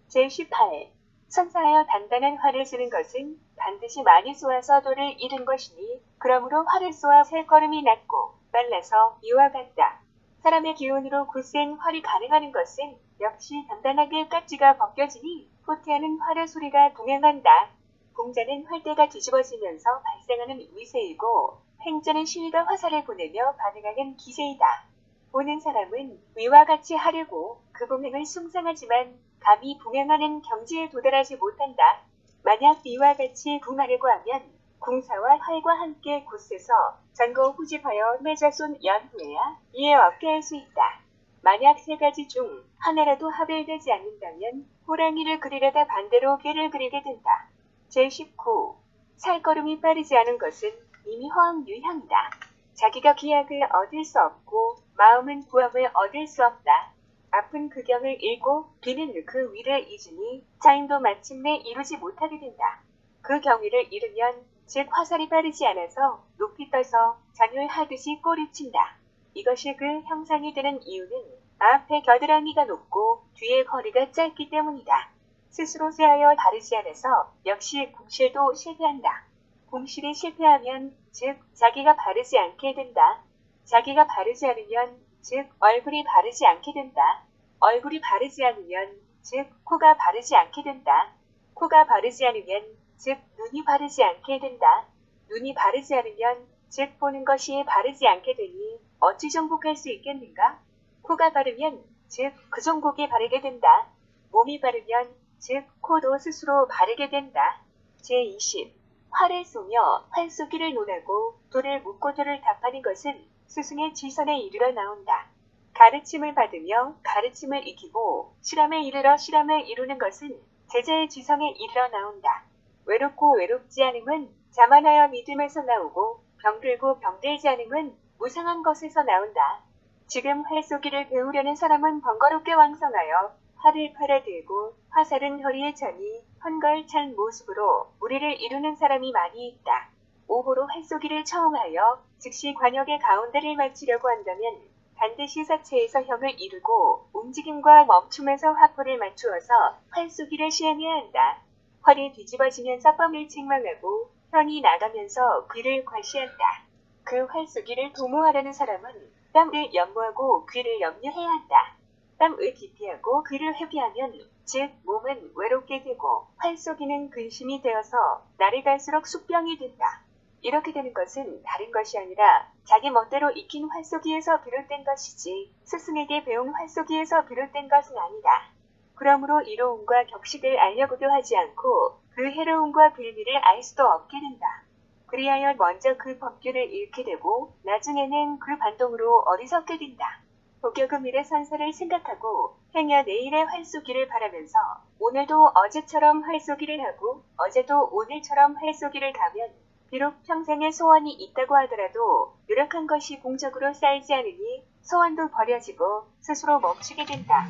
제18. 선사하여 단단한 활을 쓰는 것은 반드시 많이 쏘아서 돌을 잃은 것이니 그러므로 활을 쏘아 셀 걸음이 낮고 빨라서 이와 같다. 사람의 기운으로 굳센 활이 가능하는 것은 역시 단단하게 깍지가 벗겨지니 후퇴하는 활의 소리가 동행한다. 공자는 활대가 뒤집어지면서 발생하는 위세이고 횡자는 시위가 화살을 보내며 반응하는 기세이다. 보는 사람은 위와 같이 하려고 그 봉행을 숭상하지만 감히 봉행하는 경지에 도달하지 못한다. 만약 이와 같이 궁하려고 하면 궁사와 활과 함께 굳세서 전거 후집하여 매자 쏜 연후에야 이에 얻게 할 수 있다. 만약 세 가지 중 하나라도 합일되지 않는다면 호랑이를 그리려다 반대로 개를 그리게 된다. 제19. 살걸음이 빠르지 않은 것은 이미 허황유향이다. 자기가 기약을 얻을 수 없고 마음은 부함을 얻을 수 없다. 아픈 그 경을 잃고 비는 그 위를 잊으니 자임도 마침내 이루지 못하게 된다. 그 경위를 잃으면 즉 화살이 빠르지 않아서 높이 떠서 잔율하듯이 꼬리친다. 이것이 그 형상이 되는 이유는 앞에 겨드랑이가 높고 뒤에 허리가 짧기 때문이다. 스스로 세하여 바르지 않아서 역시 궁실도 실패한다. 궁실이 실패하면 즉 자기가 바르지 않게 된다. 자기가 바르지 않으면 즉 얼굴이 바르지 않게 된다. 얼굴이 바르지 않으면 즉 코가 바르지 않게 된다. 코가 바르지 않으면 즉 눈이 바르지 않게 된다. 눈이 바르지 않으면 즉 보는 것이 바르지 않게 되니 어찌 정복할 수 있겠는가? 코가 바르면 즉 그 정복이 바르게 된다. 몸이 바르면 즉 코도 스스로 바르게 된다. 제20. 활을 쏘며 활쏘기를 논하고 돌을 묻고 돌을 답하는 것은 스승의 지선에 이르러 나온다. 가르침을 받으며 가르침을 익히고 실험에 이르러 실험을 이루는 것은 제자의 지성에 이르러 나온다. 외롭고 외롭지 않음은 자만하여 믿음에서 나오고 병들고 병들지 않음은 무상한 것에서 나온다. 지금 활쏘기를 배우려는 사람은 번거롭게 왕성하여 활을 팔아들고 화살은 허리에 차니 헝걸찬 모습으로 무리를 이루는 사람이 많이 있다. 오호로 활쏘기를 처음 하여 즉시 관역의 가운데를 맞추려고 한다면 반드시 사체에서 형을 이루고 움직임과 멈춤에서 화포를 맞추어서 활쏘기를 시행해야 한다. 활이 뒤집어지면서 뻥을 책망하고 현이 나가면서 귀를 과시한다. 그 활쏘기를 도모하려는 사람은 땀을 염무하고 귀를 염려해야 한다. 땀을 기피하고 귀를 회피하면 즉 몸은 외롭게 되고 활쏘기는 근심이 되어서 날이 갈수록 숙병이 된다. 이렇게 되는 것은 다른 것이 아니라 자기 멋대로 익힌 활쏘기에서 비롯된 것이지 스승에게 배운 활쏘기에서 비롯된 것은 아니다. 그러므로 이로움과 격식을 알려고도 하지 않고 그 해로움과 빌미를 알 수도 없게 된다. 그리하여 먼저 그 법규를 잃게 되고 나중에는 그 반동으로 어리석게 된다. 복여금일의 선사를 생각하고 행여 내일의 활쏘기를 바라면서 오늘도 어제처럼 활쏘기를 하고 어제도 오늘처럼 활쏘기를 가면 비록 평생의 소원이 있다고 하더라도 노력한 것이 공적으로 쌓이지 않으니 소원도 버려지고 스스로 멈추게 된다.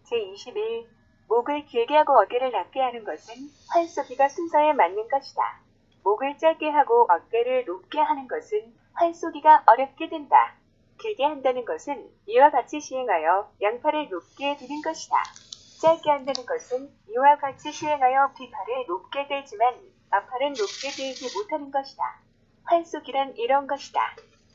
제21. 목을 길게 하고 어깨를 낮게 하는 것은 활쏘기가 순서에 맞는 것이다. 목을 짧게 하고 어깨를 높게 하는 것은 활쏘기가 어렵게 된다. 길게 한다는 것은 이와 같이 시행하여 양팔을 높게 드는 것이다. 짧게 한다는 것은 이와 같이 시행하여 뒷팔을 높게 들지만 앞팔은 높게 들지 못하는 것이다. 활쏘기란 이런 것이다.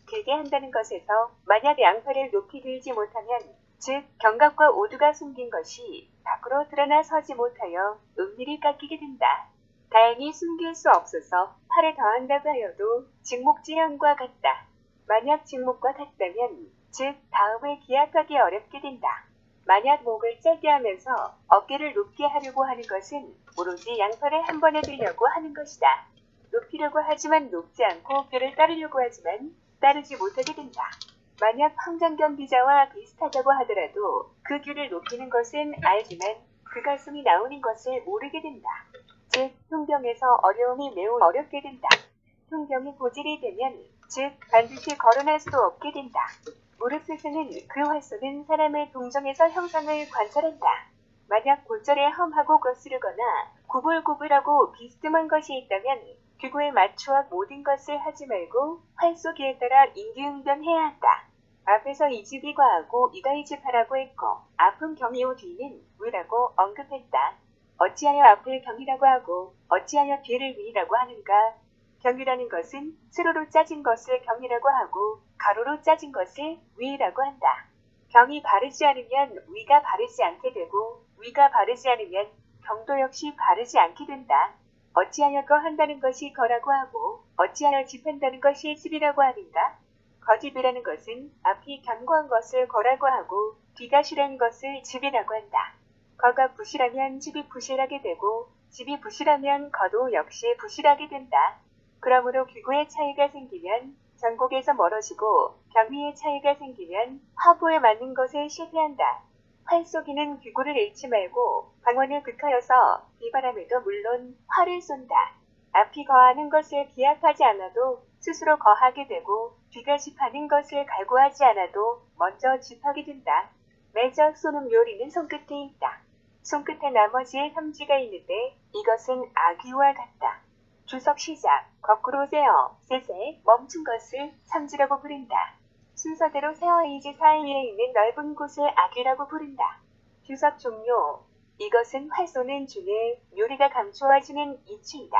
길게 한다는 것에서 만약 양팔을 높이 들지 못하면 즉 견갑과 오두가 숨긴 것이 밖으로 드러나 서지 못하여 은밀히 깎이게 된다. 다행히 숨길 수 없어서 팔을 더한다고 하여도 직목지형과 같다. 만약 직목과 같다면 즉 다음을 기약하기 어렵게 된다. 만약 목을 짧게 하면서 어깨를 높게 하려고 하는 것은 오로지 양팔을 한 번에 들려고 하는 것이다. 높이려고 하지만 높지 않고 뼈를 따르려고 하지만 따르지 못하게 된다. 만약 황장견 비자와 비슷하다고 하더라도 그 귀를 높이는 것은 알지만 그 가슴이 나오는 것을 모르게 된다. 즉 흉병에서 어려움이 매우 어렵게 된다. 흉병이 고질이 되면 즉 반드시 거론할 수도 없게 된다. 무릎 스승은 그 활쏘는 사람의 동정에서 형상을 관찰한다. 만약 골절에 험하고 거스르거나 구불구불하고 비스듬한 것이 있다면 기구에 맞추어 모든 것을 하지 말고 활쏘기에 따라 임기응변해야 한다. 앞에서 이 집이 과하고 이가 이 집 하라고 했고 앞은 경이요 뒤는 위라고 언급했다. 어찌하여 앞을 경이라고 하고 어찌하여 뒤를 위라고 하는가? 경이라는 것은 세로로 짜진 것을 경이라고 하고 가로로 짜진 것을 위라고 한다. 경이 바르지 않으면 위가 바르지 않게 되고 위가 바르지 않으면 경도 역시 바르지 않게 된다. 어찌하여 거한다는 것이 거라고 하고 어찌하여 집한다는 것이 집이라고 하는가? 거집이라는 것은 앞이 견고한 것을 거라고 하고 뒤가 실한 것을 집이라고 한다. 거가 부실하면 집이 부실하게 되고 집이 부실하면 거도 역시 부실하게 된다. 그러므로 기구의 차이가 생기면 전곡에서 멀어지고 경위의 차이가 생기면 화보에 맞는 것에 실패한다. 활쏘기는 기구를 잃지 말고 방언을 극하여서 비바람에도 물론 활을 쏜다. 앞이 거하는 것을 기약하지 않아도 스스로 거하게 되고 뒤가 집하는 것을 갈구하지 않아도 먼저 집하게 된다. 매적 쏘는 묘리는 손끝에 있다. 손끝에 나머지의 삼지가 있는데 이것은 아귀와 같다. 주석 시작. 거꾸로 세어, 셋에 멈춘 것을 삼지라고 부른다. 순서대로 세어이지 사이에 있는 넓은 곳을 아귀라고 부른다. 주석 종료. 이것은 활쏘는 중에 묘리가 감추어지는 이치이다.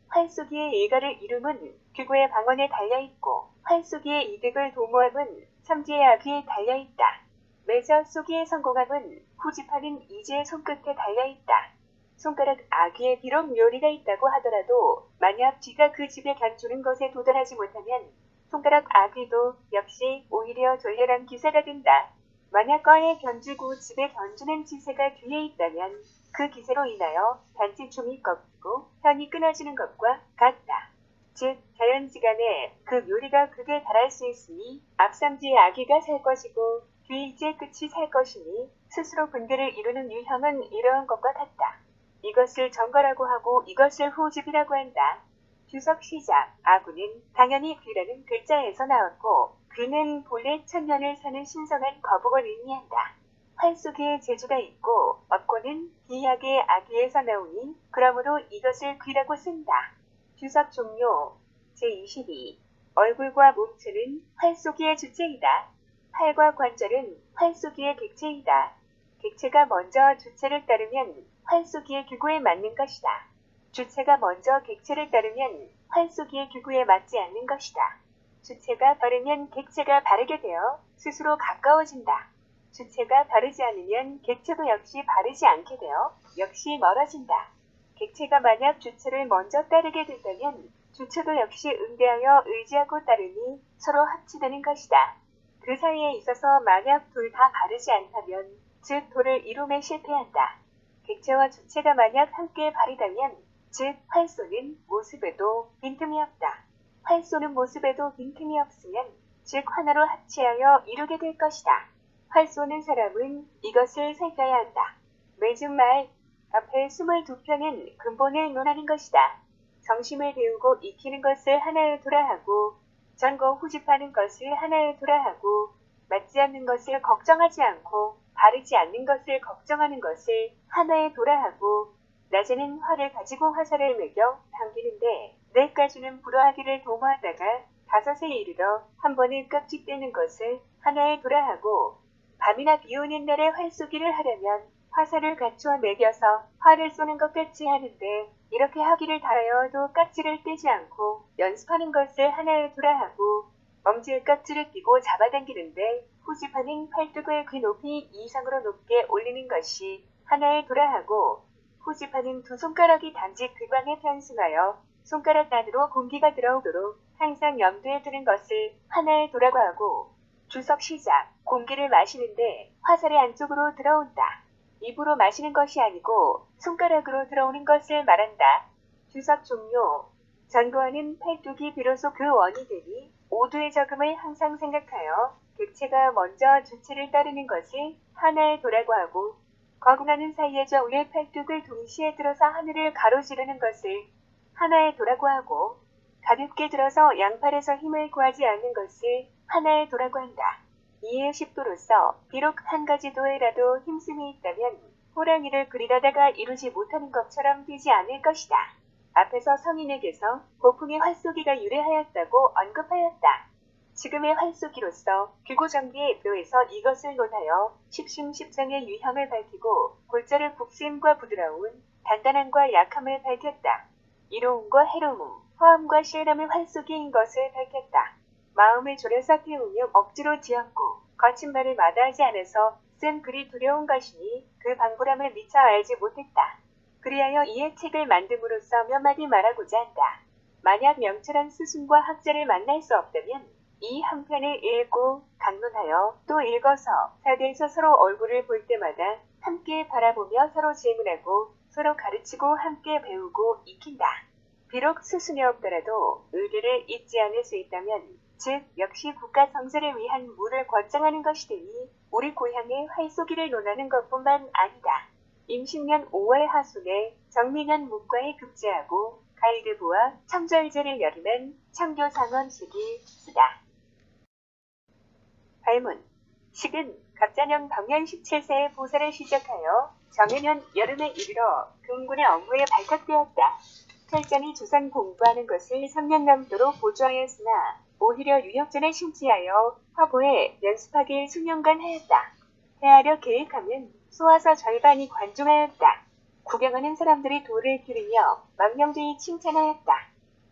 활쏘기의 일가를 이름은 기구의 방언에 달려있고 활쏘기의 이득을 도모함은 삼지의 아귀에 달려있다. 매저 쏘기의 성공함은 후집하는 이지의 손끝에 달려있다. 손가락 아귀에 비록 묘리가 있다고 하더라도 만약 뒤가 그 집에 견주는 것에 도달하지 못하면 손가락 아귀도 역시 오히려 졸렬한 기세가 된다. 만약 거에 견주고 집에 견주는 지세가 뒤에 있다면 그 기세로 인하여 단지 중이 꺾이고 현이 끊어지는 것과 같다. 즉 자연지간에 그 묘리가 극에 달할 수 있으니 앞삼지의 아귀가 살 것이고 뒤이지의 끝이 살 것이니 스스로 분별을 이루는 유형은 이러한 것과 같다. 이것을 정거라고 하고 이것을 후집이라고 한다. 주석 시작. 아구는 당연히 귀라는 글자에서 나왔고 귀는 본래 천년을 사는 신성한 거북을 의미한다. 활쏘기에 재주가 있고 업고는 기약의 아귀에서 나오니 그러므로 이것을 귀라고 쓴다. 주석 종료. 제22. 얼굴과 몸체는 활쏘기의 주체이다. 팔과 관절은 활쏘기의 객체이다. 객체가 먼저 주체를 따르면 활쏘기의 기구에 맞는 것이다. 주체가 먼저 객체를 따르면 활쏘기의 기구에 맞지 않는 것이다. 주체가 바르면 객체가 바르게 되어 스스로 가까워진다. 주체가 바르지 않으면 객체도 역시 바르지 않게 되어 역시 멀어진다. 객체가 만약 주체를 먼저 따르게 된다면 주체도 역시 응대하여 의지하고 따르니 서로 합치되는 것이다. 그 사이에 있어서 만약 둘 다 바르지 않다면 즉 도를 이룸에 실패한다. 객체와 주체가 만약 함께 바르다면 즉 활쏘는 모습에도 빈틈이 없다. 활쏘는 모습에도 빈틈이 없으면 즉 하나로 합치하여 이루게 될 것이다. 활쏘는 사람은 이것을 살펴야 한다. 매중 말 앞에 22편은 근본을 논하는 것이다. 정심을 배우고 익히는 것을 하나에 두라 하고 전거 후집하는 것을 하나에 두라 하고 맞지 않는 것을 걱정하지 않고 바르지 않는 것을 걱정하는 것을 하나에 두라 하고 낮에는 활을 가지고 화살을 매겨 당기는데 넷까지는 불허하기를 도모하다가 다섯에 이르러 한 번에 깍지 떼는 것을 하나에 두라 하고 밤이나 비 오는 날에 활쏘기를 하려면 화살을 갖추어 매겨서 활을 쏘는 것 같이 하는데 이렇게 하기를 다하여도 깍지를 떼지 않고 연습하는 것을 하나에 두라 하고 엄지에 깍지를 끼고 잡아당기는데 후집하는 팔뚝을 그 높이 이상으로 높게 올리는 것이 하나에 두라 하고 후집하는 두 손가락이 단지 근방에 편승하여 손가락 안으로 공기가 들어오도록 항상 염두에 두는 것을 하나에 두라고 하고 주석 시작. 공기를 마시는데 화살의 안쪽으로 들어온다. 입으로 마시는 것이 아니고 손가락으로 들어오는 것을 말한다. 주석 종료. 전거하는 팔뚝이 비로소 그 원이 되니 오두의 적음을 항상 생각하여 객체가 먼저 주체를 따르는 것을 하나에 두라고 하고 거궁하는 사이에 저울의 팔뚝을 동시에 들어서 하늘을 가로지르는 것을 하나에 두라고 하고 가볍게 들어서 양팔에서 힘을 구하지 않는 것을 하나에 두라고 한다. 이에 십도로서 비록 한 가지 도에라도 힘씀이 있다면 호랑이를 그리려다가 이루지 못하는 것처럼 되지 않을 것이다. 앞에서 성인에게서 고풍의 활쏘기가 유래하였다고 언급하였다. 지금의 활쏘기로서 규고정비의 묘에서 이것을 논하여 십심십장의 유형을 밝히고 골자를 국심과 부드러운 단단함과 약함을 밝혔다. 이로움과 해로움, 허함과 실함의 활쏘기인 것을 밝혔다. 마음을 졸여서 태우며 억지로 지었고 거친 말을 마다하지 않아서 쓴 글이 두려운 것이니 그 방불함을 미처 알지 못했다. 그리하여 이에 책을 만듦으로써 몇 마디 말하고자 한다. 만약 명철한 스승과 학자를 만날 수 없다면 이 한 편을 읽고 강론하여 또 읽어서 사대에서 서로 얼굴을 볼 때마다 함께 바라보며 서로 질문하고 서로 가르치고 함께 배우고 익힌다. 비록 스승이 없더라도 의리를 잊지 않을 수 있다면 즉 역시 국가 성세를 위한 물을 권장하는 것이 되니 우리 고향의 활쏘기를 논하는 것뿐만 아니다. 임신년 5월 하순에 정민년 묵과에 급제하고 가이드부와 청절제를 열으면 청교상언식이 쓰다. 발문. 식은 갑자년 병년 17세에 보살을 시작하여 정해년 여름에 이르러 금군의 업무에 발탁되었다. 철저히 조선 공부하는 것을 3년 넘도록 보조하였으나 오히려 유역전에 심취하여 화보에 연습하길 수년간 하였다. 헤아려 계획하면 쏘아서 절반이 관중하였다. 구경하는 사람들이 돌을 기르며 망령되이 칭찬하였다.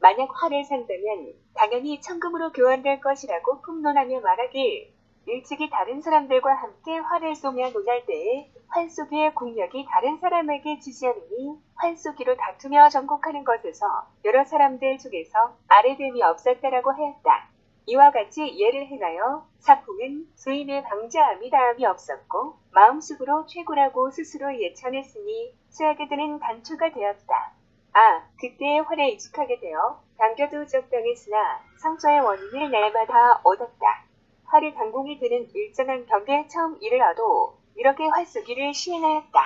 만약 화를 산다면 당연히 천금으로 교환될 것이라고 풍론하며 말하길 일찍이 다른 사람들과 함께 활을 쏘며 논할 때에 활쏘기의 국력이 다른 사람에게 지시하느니 활쏘기로 다투며 전곡하는 것에서 여러 사람들 중에서 아래됨이 없었다라고 하였다. 이와 같이 예를 행하여 사풍은 수인의 방자함이 다함이 없었고 마음속으로 최고라고 스스로 예천했으니 수하게 되는 단초가 되었다. 그때의 활에 익숙하게 되어 당겨도 적당했으나 상처의 원인을 날마다 얻었다. 활이 단공이 되는 일정한 경계에 처음 이르러도 이렇게 활쏘기를 시행하였다.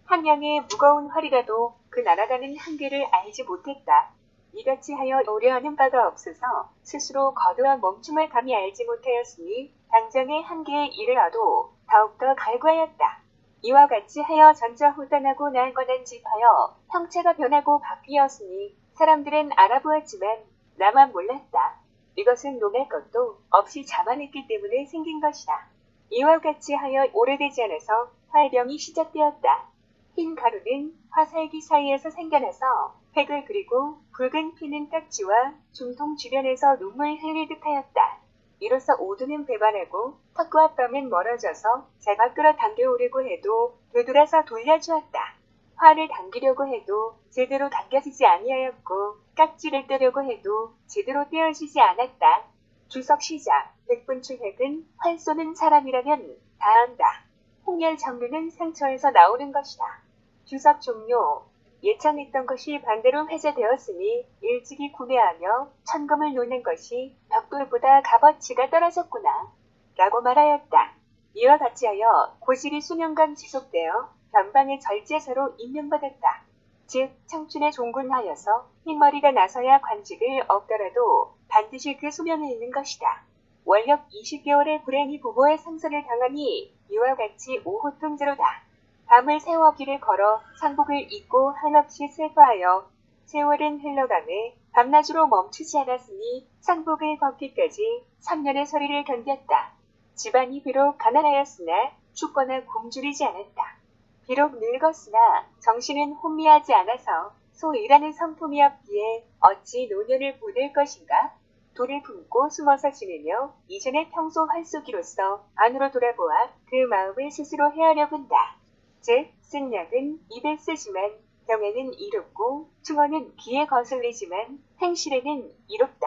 한 명의 무거운 활이라도 그 날아가는 한계를 알지 못했다. 이같이 하여 오려하는 바가 없어서 스스로 거두어 멈춤을 감히 알지 못하였으니 당장의 한계에 이르러도 더욱더 갈구하였다. 이와 같이 하여 전자후단하고 나아가는 집하여 형체가 변하고 바뀌었으니 사람들은 알아보았지만 나만 몰랐다. 이것은 논할 것도 없이 자만했기 때문에 생긴 것이다. 이와 같이 하여 오래되지 않아서 활병이 시작되었다. 흰 가루는 화살기 사이에서 생겨나서 획을 그리고 붉은 피는 딱지와 중통 주변에서 눈물 흘리듯 하였다. 이로써 오두는 배반하고 턱과 뺨은 멀어져서 제가 끌어당겨 오려고 해도 되돌아서 돌려주었다. 활을 당기려고 해도 제대로 당겨지지 아니하였고 깍지를 떼려고 해도 제대로 떼어지지 않았다. 주석 시작. 백분출획은 활 쏘는 사람이라면 다 안다. 홍열 정류는 상처에서 나오는 것이다. 주석 종료. 예정했던 것이 반대로 회자되었으니 일찍이 구매하며 천금을 놓는 것이 벽돌보다 값어치가 떨어졌구나 라고 말하였다. 이와 같이 하여 고질이 수년간 지속되어 변방의 절제사로 임명받았다. 즉 청춘에 종군하여서 흰머리가 나서야 관직을 얻더라도 반드시 그 수명에 있는 것이다. 월력 20개월의 불행이 부모의 상선을 당하니 이와 같이 오호통제로다. 밤을 세워 길을 걸어 상복을 입고 한없이 슬퍼하여 세월은 흘러가매 밤낮으로 멈추지 않았으니 상복을 벗기까지 3년의 서리를 견뎠다. 집안이 비록 가난하였으나 춥거나 굶주리지 않았다. 비록 늙었으나 정신은 혼미하지 않아서 소일하는 성품이었기에 어찌 노년을 보낼 것인가? 돌을 품고 숨어서 지내며 이전의 평소 활쏘기로서 안으로 돌아보아 그 마음을 스스로 헤아려 본다. 즉 쓴약은 입에 쓰지만 병에는 이롭고 충언은 귀에 거슬리지만 행실에는 이롭다.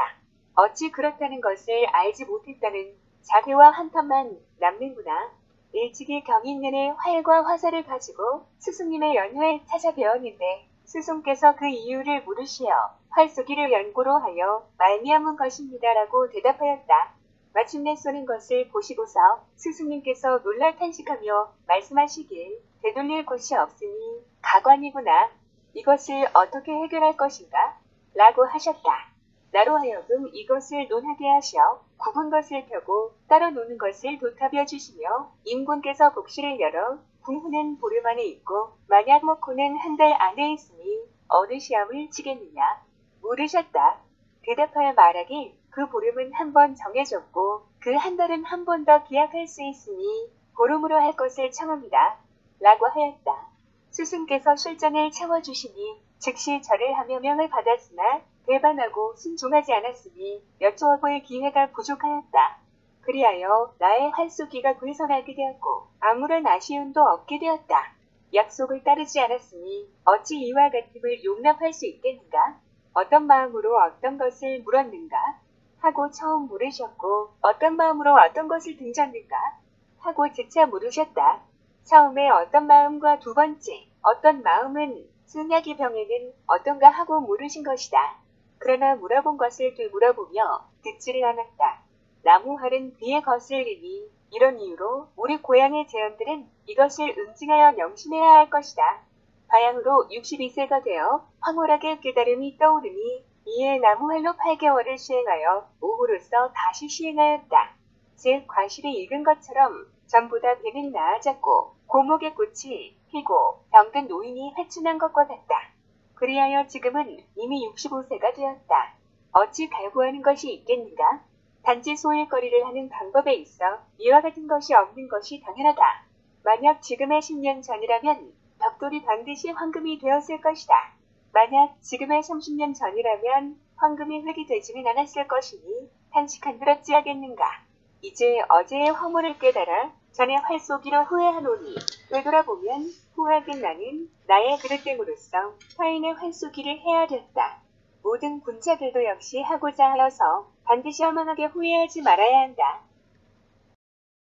어찌 그렇다는 것을 알지 못했다는 자괴와 한탄만 남는구나. 일찍이 경인년에 활과 화살을 가지고 스승님의 연회에 찾아 배웠는데 스승께서 그 이유를 물으시어 활쏘기를 연고로 하여 말미암은 것입니다라고 대답하였다. 마침내 쏘는 것을 보시고서 스승님께서 놀라 탄식하며 말씀하시길 되돌릴 곳이 없으니 가관이구나. 이것을 어떻게 해결할 것인가? 라고 하셨다. 나로 하여금 이것을 논하게 하시어 굽은 것을 펴고 따로 노는 것을 도탑여 주시며 임군께서 복실을 열어 궁후는 보름 안에 있고 만약 먹고는 한 달 안에 있으니 어느 시험을 치겠느냐 물으셨다. 대답하여 말하길 그 보름은 한 번 정해졌고 그 한 달은 한 번 더 기약할 수 있으니 보름으로 할 것을 청합니다. 라고 하였다. 스승께서 술잔을 채워주시니 즉시 절을 하며 명을 받았으나 배반하고 순종하지 않았으니 여쭈어볼 기회가 부족하였다. 그리하여 나의 활쏘기가 불성하게 되었고 아무런 아쉬움도 없게 되었다. 약속을 따르지 않았으니 어찌 이와 같음을 용납할 수 있겠는가? 어떤 마음으로 어떤 것을 물었는가? 하고 처음 물으셨고 어떤 마음으로 어떤 것을 등졌는가? 하고 재차 물으셨다. 처음에 어떤 마음과 두 번째 어떤 마음은 승약의 병에는 어떤가 하고 물으신 것이다. 그러나 물어본 것을 되물어보며 듣지를 않았다. 나무활은 그의 거슬리니 이런 이유로 우리 고향의 제헌들은 이것을 응징하여 명심해야 할 것이다. 바양으로 62세가 되어 황홀하게 깨달음이 떠오르니 이에 나무활로 8개월을 시행하여 오후로서 다시 시행하였다. 즉 과실이 익은 것처럼 전보다 배는 나아졌고 고목의 꽃이 피고 병든 노인이 회춘한 것과 같다. 그리하여 지금은 이미 65세가 되었다. 어찌 갈구하는 것이 있겠는가? 단지 소일거리를 하는 방법에 있어 이와 같은 것이 없는 것이 당연하다. 만약 지금의 10년 전이라면 벽돌이 반드시 황금이 되었을 것이다. 만약 지금의 30년 전이라면 황금이 획이 되지는 않았을 것이니 탄식한들 어찌하겠는가. 이제 어제의 허물을 깨달아 전에 활쏘기로 후회하노니 되돌아보면 후하긴 나는 나의 그릇됨으로써 타인의 활쏘기를 헤아렸다. 모든 군자들도 역시 하고자 하여서 반드시 허망하게 후회하지 말아야 한다.